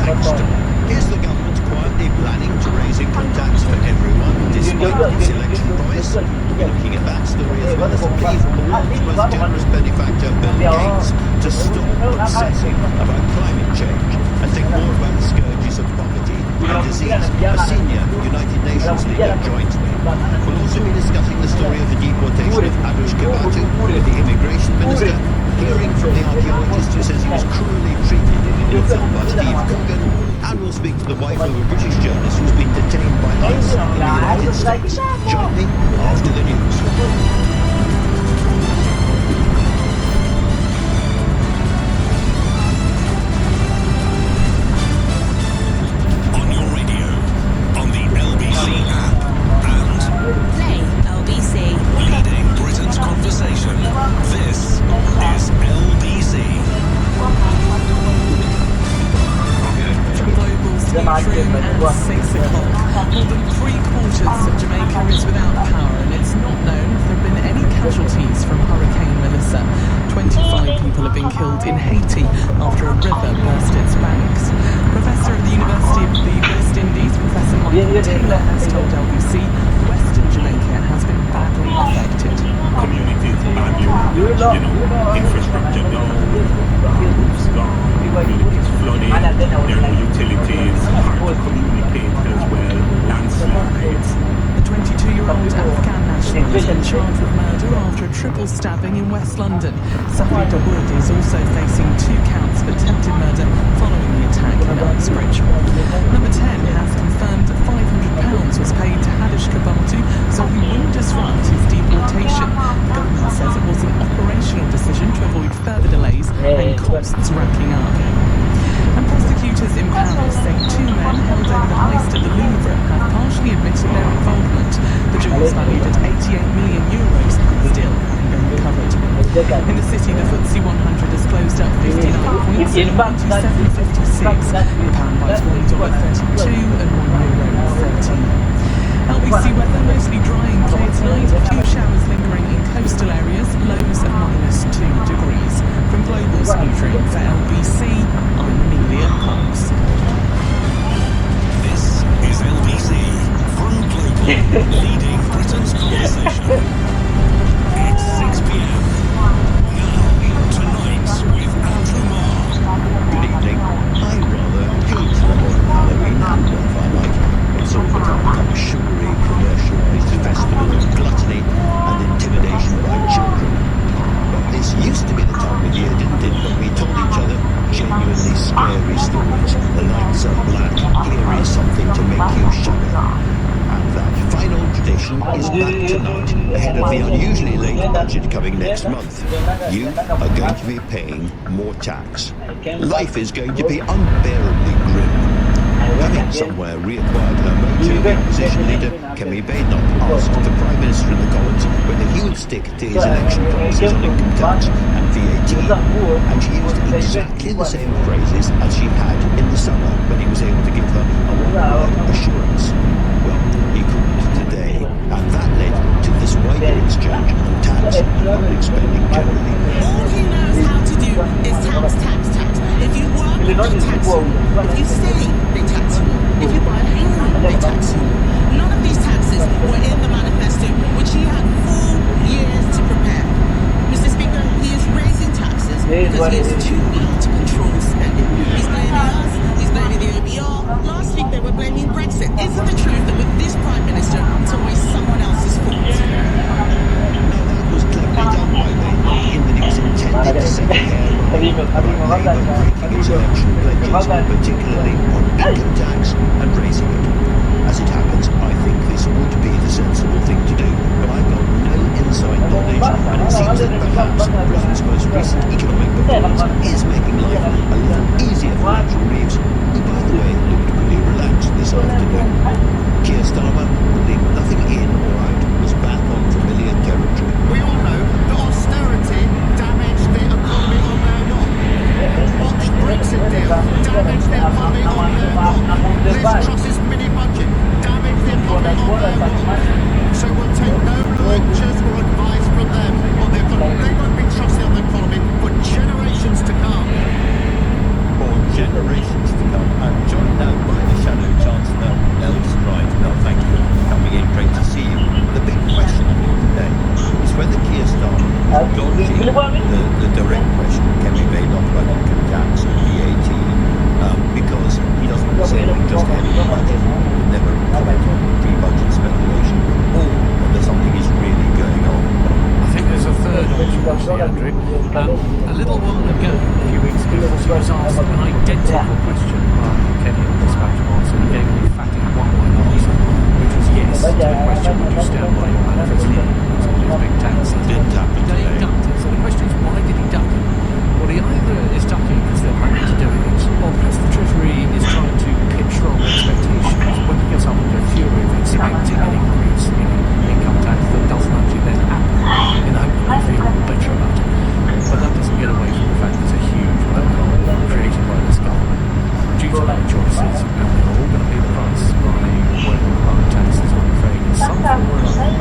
Thanks, Tom. Is the government quietly planning to raise income tax for everyone, despite its election promise? We're looking at that story as well as the plea from the world's most generous benefactor, Bill Gates, to stop obsessing about climate change and think more about the scourges of poverty and disease. A senior United Nations leader joins me. We'll also be discussing the story of the deportation of Atrous with the immigration minister, hearing from the archaeologist who says he was cruelly treated in a film by Steve Coogan, and we'll speak to the wife of a British journalist who's been detained by ICE in the United States. Join me after the news. On your radio, on the LBC app, and Play LBC. leading Britain's conversation. This is LBC. Global's newsroom at 6 o'clock. More than 3/4 of Jamaica is without power, and it's not known if there have been any casualties from Hurricane Melissa. 25 people have been killed in Haiti after a river burst its banks. Professor at the University of the West Indies, Professor Michael Taylor, has told LBC Western Jamaica has been badly affected. Communities badly, infrastructure down, roofs gone, communities flooded, there are no utilities, hard to communicate as well, landslides. The 22-year-old Afghan national is in charge of murder after a triple stabbing in West London. Safi Dawood is also facing 2 counts of attempted murder following the attack in Uxbridge. Number 10 has confirmed that £500 was paid to Hadish Kabatu so he wouldn't disrupt his deportation. The government says it was an operational decision to avoid further delays and costs racking up. And prosecutors in Paris say 2 men held over the heist at the Louvre have partially admitted their involvement. The jewels valued at €88 million still haven't been recovered. In the city, the FTSE 100 has closed up 59 points at 127.56. The pound buys $1.32 and €1.13. LBC weather mostly dry and clear tonight. A few showers lingering in coastal areas. Lows of -2 degrees. From Global's newsroom for LBC, I'm Amelia Cox. This is LBC from Global, leading Britain's conversation. It's 6 p.m. Now, tonight with Atrous. Good evening. I rather hate the modern Halloween and bonfire night. It's all become a sugary, commercialised festival of gluttony and intimidation by children. But this used to be the time of year, didn't it, when we told each other genuinely scary stories. The nights are black, here is something to make you shudder. And that final tradition is back tonight, ahead of the unusually late budget coming next month. You are going to be paying more tax. Life is going to be unbearably grim. Having somewhere reacquired her mojo of opposition leader, Kemi Badenoch asked the Prime Minister in the Commons whether he would stick to his election promises on income tax and VAT, and she used exactly the same phrases as she had in the summer when he was able to give her a one-word assurance. Well, he couldn't today, and that led to this wider exchange on tax and public spending generally. All he knows how to do is tax, tax, tax. If you work, they tax you. If you save, they tax you. If you buy a home, they tax you. None of these taxes were in the manifesto, which he had 4 years to prepare. Mr. Speaker, he is raising taxes because he is too weak to control spending. He's blaming us, he's blaming the OBR. Last week they were blaming Brexit. Isn't the truth that with this Prime Minister, it's always someone else's fault? Now that was cleverly done by Badenoch in that it was intended to set a hair about Labour breaking its election pledges, particularly on income tax and raising it. As it happens, I think this would be the sensible thing to do, but I've got no inside knowledge, and it seems that perhaps Britain's most recent economic performance is the direct question, can we pay not like income tax and VAT? Because he doesn't say anything just ahead of the budget. He never comment on pre-budget speculation or whether something is really going on. I think there's a third option, actually, Andrew. A little while ago, a few weeks ago, he was asked an identical question by Kenyan Dispatch Boss, and he gave an emphatic one-line answer, which was yes to the question, would you stand by your manifesto on these big taxes? He didn't tap it today. He ducked it. So the question is, why did he duck it? Well, he either is ducking because they're planning to do it, or perhaps the Treasury is trying to pitch wrong expectations when he gets up into a fury of expecting an increase in income tax that doesn't actually then happen, in the hope that they feel better about it. But that doesn't get away from the fact that it's a huge loophole created by this government due to their choices, and they're all going to pay the price by working higher taxes, I'm afraid, in some form or another.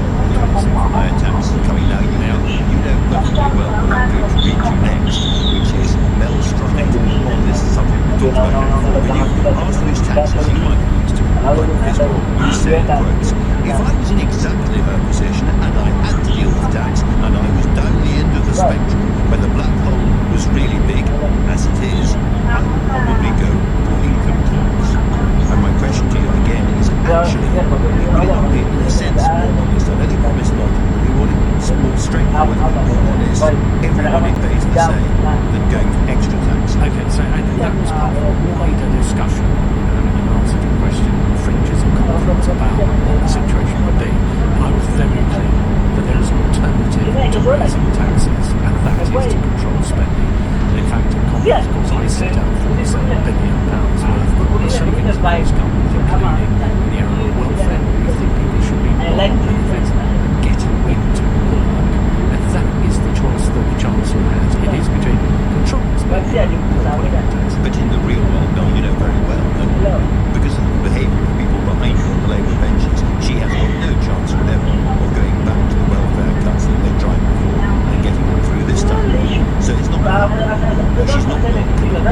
Higher taxes are coming now. You know perfectly well what I'm going to read to you next, which is Mel Stride. Well, this is something we talked about before. When you ask which taxes you might be used to, like this one, you said, quotes, if I was in exactly her position and I had to deal with tax and I was down the end of the spectrum when the black hole was really big, as it is, I would probably go for income tax. And my question to you again is actually, would it not be in a sense more honest? I know they promise not, but they want it more straightforward, more honest. Everybody pays the same than going for extra tax. Okay, so that was part of a wider discussion in answer to the question on the fringes of conference about what the situation would be. And I was very clear that there is an alternative to raising taxes, and that is to control spending. And in fact, in conference, of course, I set out £47 billion worth of savings by this government, including the area of welfare, where you think people should be on benefits and getting into work. And that is the choice that the Chancellor has. It is between controlling spending or putting in taxes. But in the real world, Bill, you know very well that because of the behaviour of people behind her on the Labour pensions, she has got no chance whatever of going back to the welfare cuts that they tried before and getting them through this time. So it's not she's not got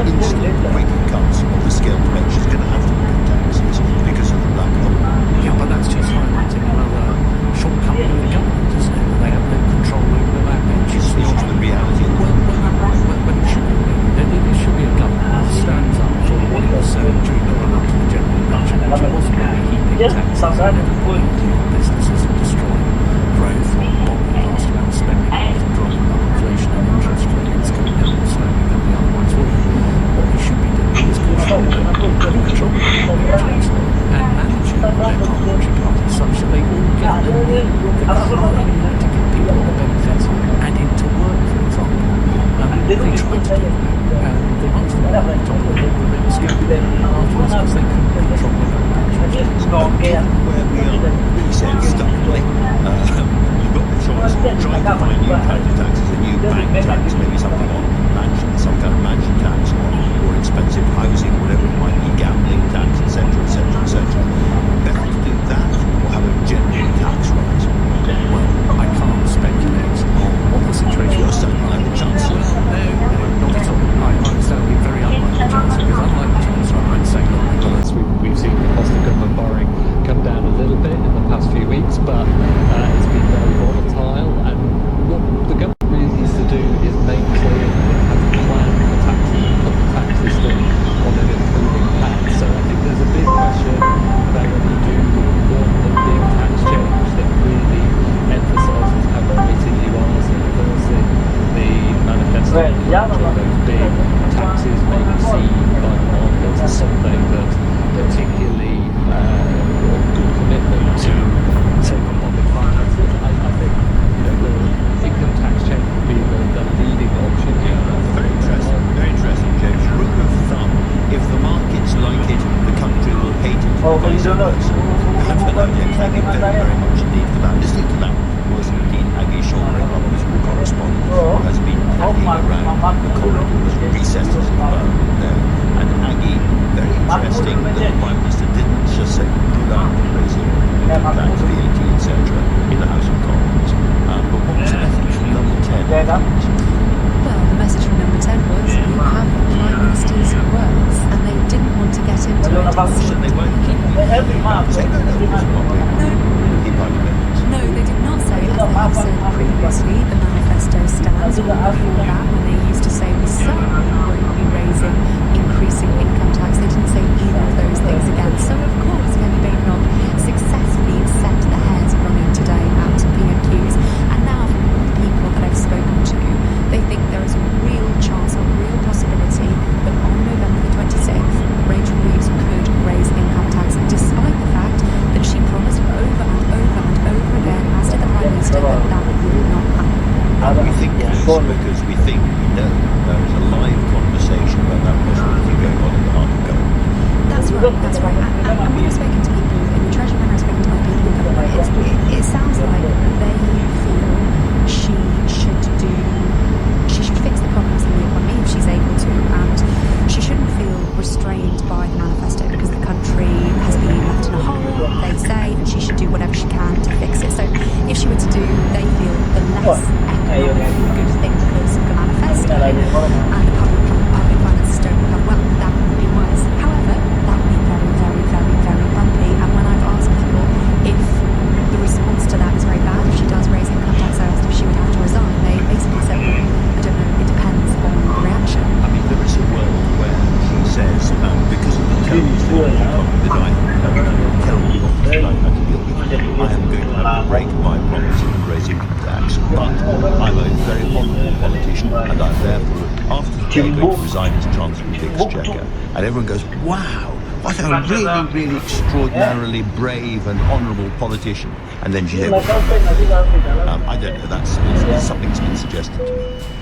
instant quick cuts of the scale to make. She's going to have to look at taxes because of the black hole. Yeah, but that's just highlighting another shortcoming of the government, isn't it? They have no control over that pension. It's not the reality. Well, it should be. There should be a government that stands up for what it was saying during the run-up to the general election, which it wasn't going to be heaping taxes on everybody, businesses and destroying growth or bombing last about spending and driving up inflation and interest rates coming down and slowing down the otherwise would. What we should be doing is controlling pensions and managing their parliamentary parties such that they all get the crime to get people on the benefits and into work, for example. They tried to do that, and the ones that were on top of it were really scared afterwards because they couldn't control their own pensions. Given where we are, he said stubbornly, you've got the choice of trying to find new kinds of taxes, a new bank tax, maybe something on mansion, some kind of mansion tax on more expensive housing, whatever it might be, gambling tax, etc., etc., etc. Better to do that or have a general tax rise? Well, I can't speculate on what the situation You're sounding like the Chancellor. No, not at all. I'm sounding very unlike the Chancellor, because unlike the Chancellor, I'm saying that we've seen the cost of government borrowing come down a little bit in the past few weeks, but it's been very volatile. And what the government really needs to do is make clear that it has a plan for taxes and put the tax system on an improving path. So I think there's a big question about whether you do want the big tax change that really emphasises how committed you are to reversing the manifesto of those big taxes maybe seen by the markets as something that particularly good commitment to take on public finances. I think the income tax change would be the leading option here. Very interesting, James. Rule of thumb, if the markets like it, the country will hate it. Vice versa. Hello, James. Thank you very, very much indeed for that. Listening to that was indeed Ayoun, our political correspondent, who has been hanging around the corridors, recesses of there. And Aggie, very interesting that the Prime Minister didn't just say rule out raising income tax, VAT, etc. in the House of Commons. But what was the message from number 10? Well, the message from number 10 was you have the Prime Minister's words, and they didn't want to get into it. They weren't No, they did not say, as they have said previously, the manifesto stands on because we think we know there is a live conversation about that possibility going on in the heart of government. That's right. And when I've spoken to people in the Treasury, when I've spoken to other people in government, it sounds like they feel she should fix the problems in the economy if she's able to, and she shouldn't feel restrained by the manifesto because the country has been left in a hole, they say, and she should do whatever she can to fix it. So if she were to do, they feel, the less economically good thing because of the manifesto, and the public finances don't become well, that would be worse. However, that would be very, very, very, very bumpy, and when I've asked people if the response to that is very bad, if she does raise income tax, I asked if she would have to resign, they basically said, well, I don't know, it depends on the reaction. I mean, there is a world where she says, because of the terrible state of the economy that I have, terrible problems that I've had to deal with, I am going to have to break my promise and raise income tax. But I'm a very honourable politician, and I'm therefore, after the day, going to resign as Chancellor of the Exchequer. And everyone goes, wow, what a really, really extraordinarily brave and honourable politician. And then she's able to come back. I don't know, that's something's been suggested to me.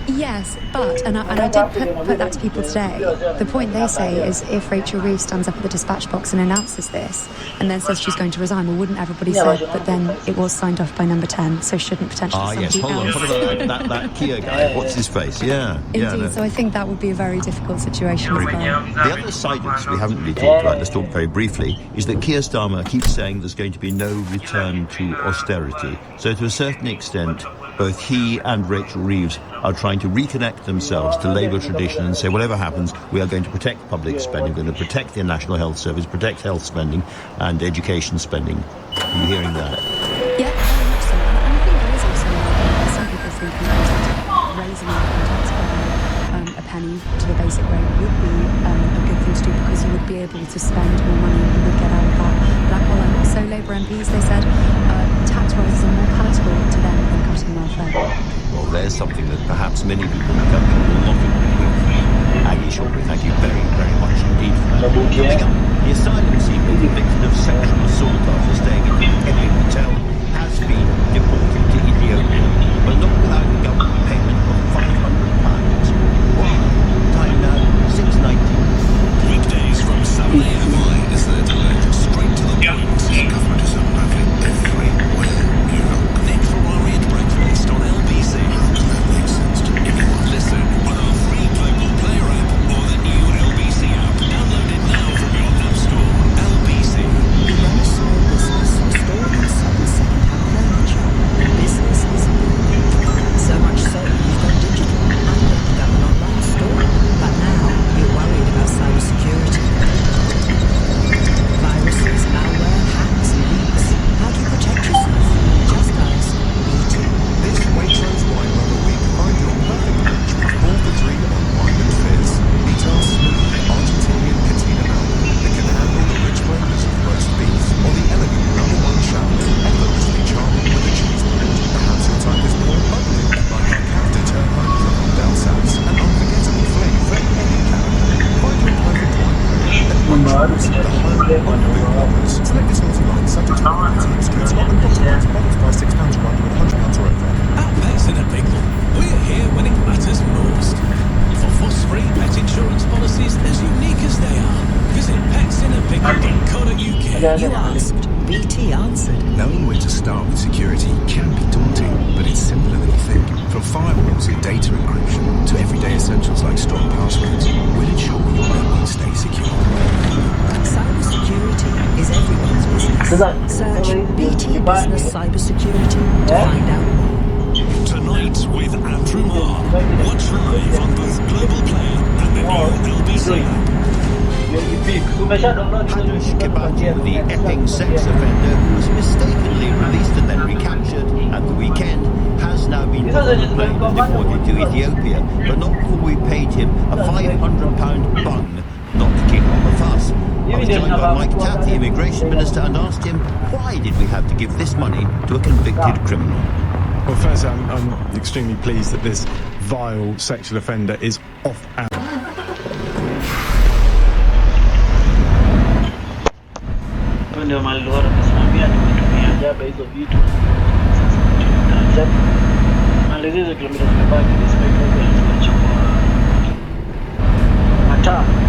Yes, but, and I did put that to people today, the point they say is if Rachel Reeves stands up at the dispatch box and announces this and then says she's going to resign, well, wouldn't everybody say, but then it was signed off by number 10, so shouldn't potentially somebody hold on, else. what about that Kia guy? What's his face? Yeah. Indeed, No. so I think that would be a very difficult situation as well. The other side of this we haven't really talked about, let's talk very briefly, is that Keir Starmer keeps saying there's going to be no return to austerity. So to a certain extent, both he and Rachel Reeves are trying to reconnect themselves to Labour tradition and say, whatever happens, we are going to protect public spending, we're going to protect the National Health Service, protect health spending and education spending. Are you hearing that? Yeah, very much so. And I think there is also some people think that raising the income tax by a penny to the basic rate would be a good thing to do because you would be able to spend more money and you would get out of that black hole. And also Labour MPs, they said tax rises are more palatable to them than cutting welfare. Well, there's something that perhaps many people in the country will not agree with. Aggie Shorby, thank you very, very much indeed for that. Coming up, the asylum seeker convicted of sexual assault after staying in an Epic hotel has been deported to Ethiopia, but not without a government payment of £500. Why? Time now, 6:19. Weekdays from 7 a.m. Why is there delay? Straight to the point. Government is unraveling everywhere you look. Nick Ferrari at breakfast on LBC. How can that make sense to anyone? Listen on our free global player app or the new LBC app. Download it now from your app store. LBC. You run a small business or store and sell second-hand furniture. The business is booming. So much so you've gone digital and opened up an online store. But now you're worried about cybersecurity. Viruses, malware, hacks, and leaks. How do you protect yourself? Just ask BT. This Waitrose Wine Rubber Week, find your perfect match with 4 for 3 on wine and fizz. Meet our smooth Argentinian Catina Alba that can handle the rich flavors of roast beef, or the elegant #1 Chardonnay, effortlessly charming with a cheese blend. Perhaps your type is more bubbly, like our Cavde Turbo from D'Alsace, and unforgettable flame for any character. Find your perfect wine pair at Waitrose, the home of boot lovers. Select this naughty line, subject to availability, excludes lot and bottles. Bottles price £6 combined with £100 or over. At Pets in a Pickle, we're here when it matters most. For fuss-free pet insurance policies as unique as they are, visit petsinappickle.co.uk. You asked, BT answered. Knowing where to start with security can be daunting, but it's simpler than you think. From firewalls and data encryption to everyday essentials like strong passwords, we'll ensure your network stays secure. Cybersecurity is everyone's business. Search BT Business Cybersecurity to find out more. Tonight with Atrous, watch live on both Global Player and the new LBC app. Hanish Kebatu, the Epping sex offender who was mistakenly released and then recaptured at the weekend, has now been put on a plane and deported to Ethiopia, but not before we paid him a £500 bung, not to kick up a fuss. I was joined by Mike Tapp, the Immigration Minister, and asked him, why did we have to give this money to a convicted criminal? Well, first, I'm extremely pleased that this vile sexual offender is off our... Ndio mali wao wanasimamia tumetumia ajabu hizo vitu. Sasa mali hizo kilomita zimebaki zimechukua matano.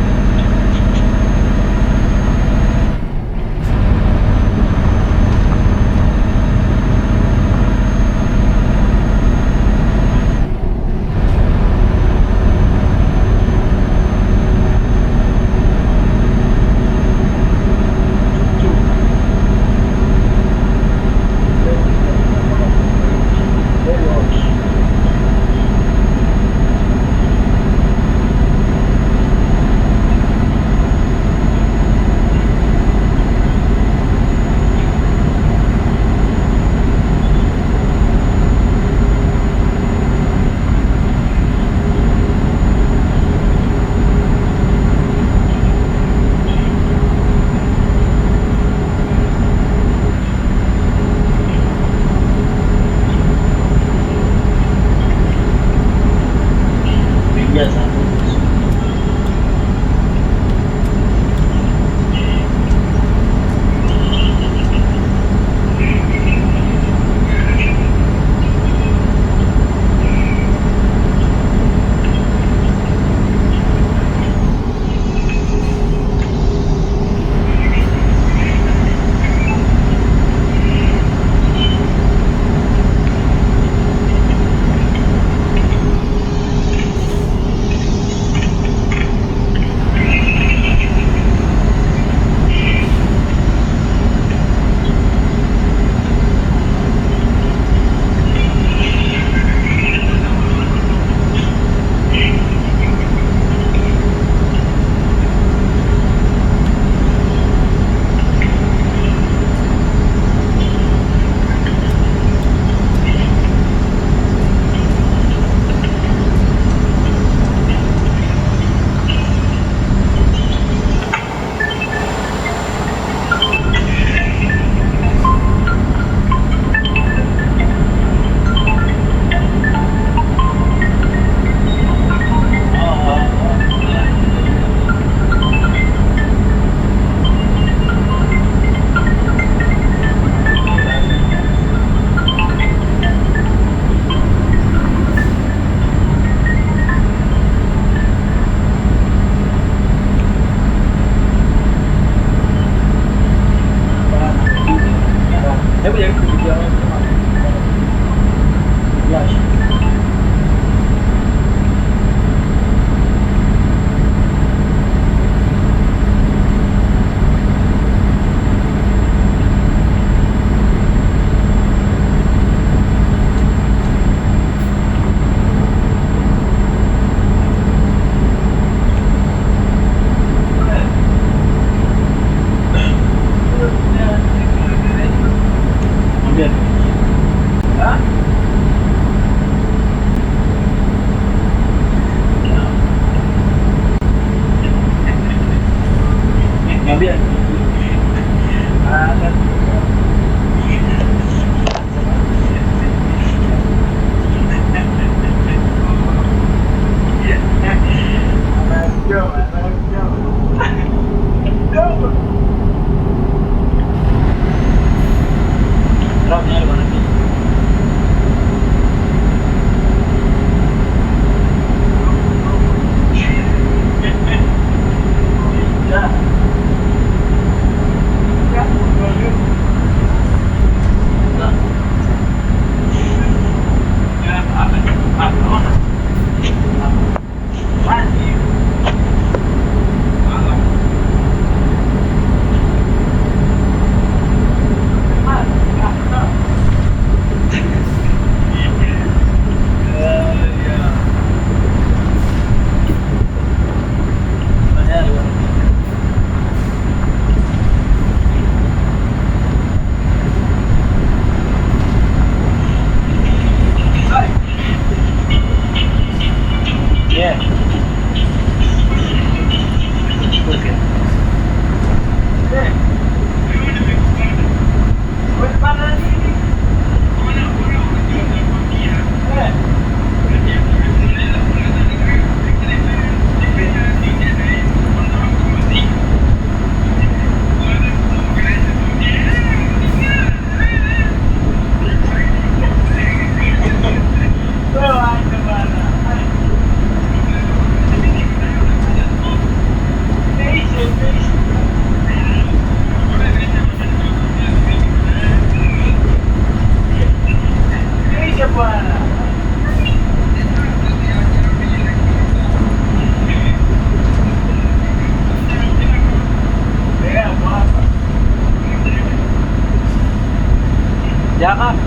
Jangan.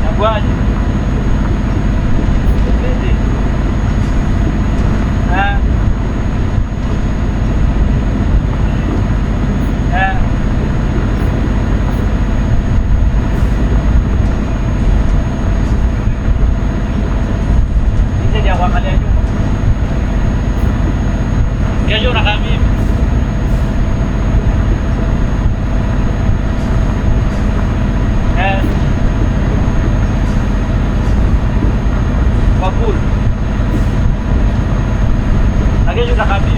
Yang buat. Ini. Ini dia awak kali Ayoun. Dia jauh nak kami. Kabul. Lagi sudah kami.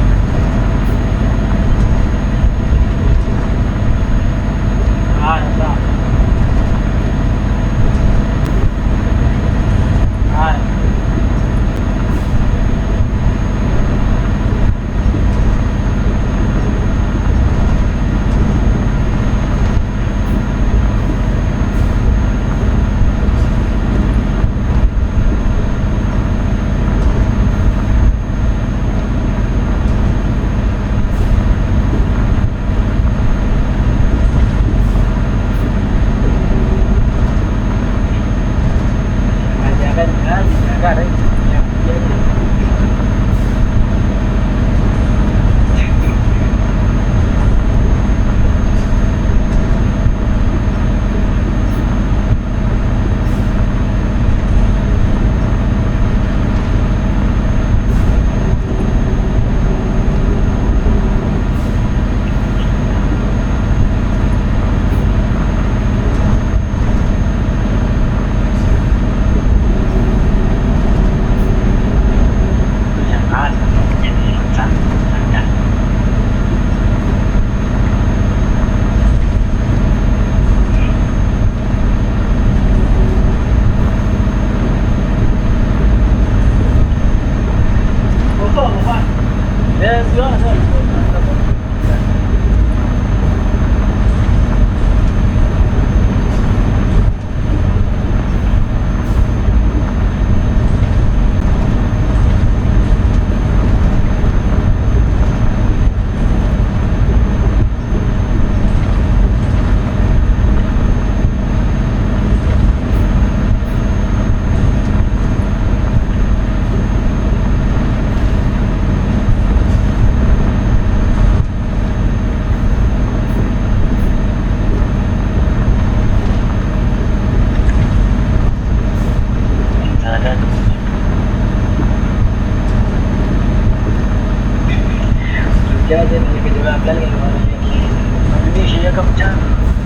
Ya. Jadi kejuaraan kali Indonesia ya kamu cak,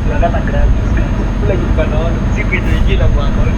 jualan tak gratis kan? Aku lagi bukan non, sih kita ini lah buat non.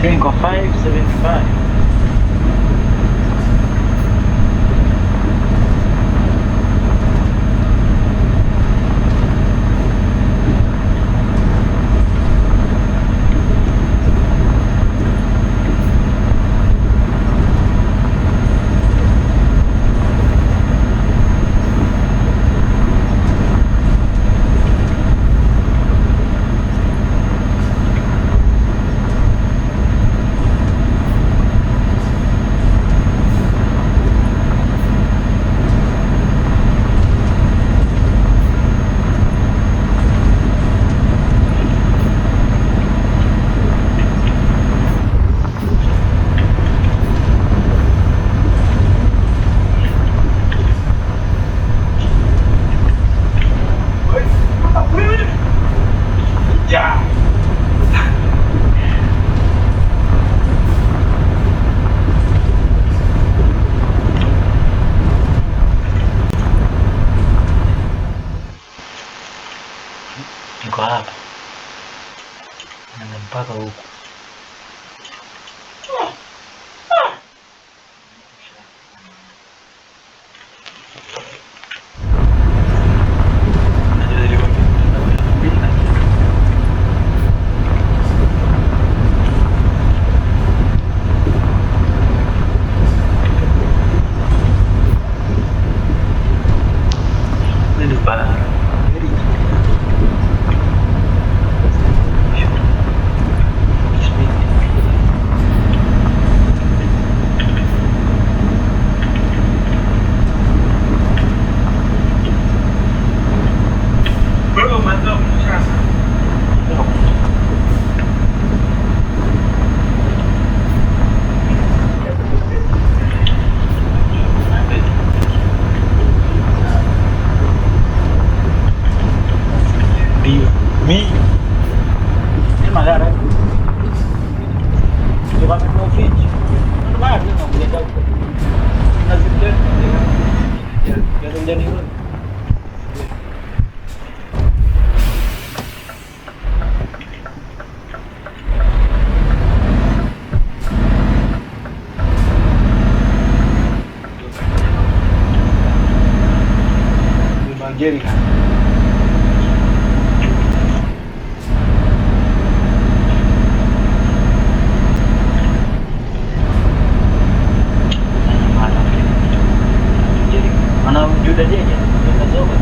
Drink of 575. Niko hapa na mpaka huku. Angelica. Mana wujud aja ya, kita coba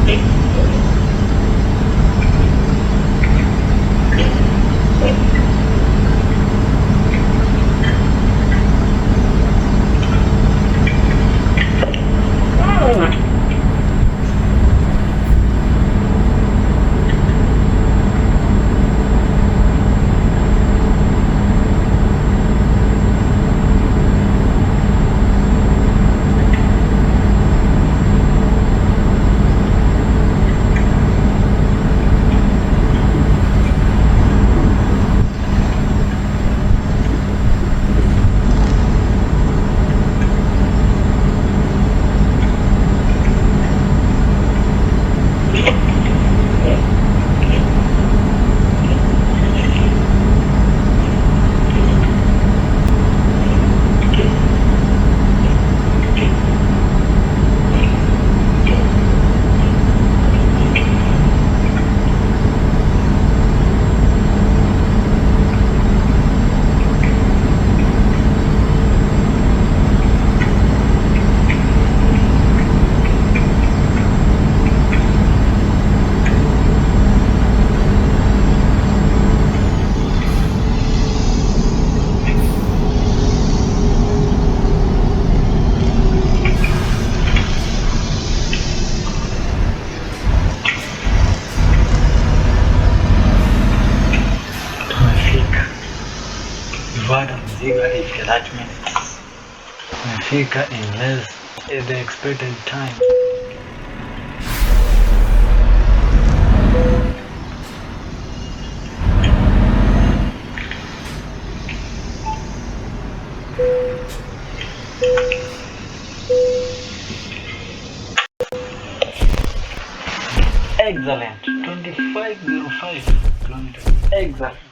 Ifika that minutes. Nafika in less the expected time. Excellent. 2505 kilometers. Excellent.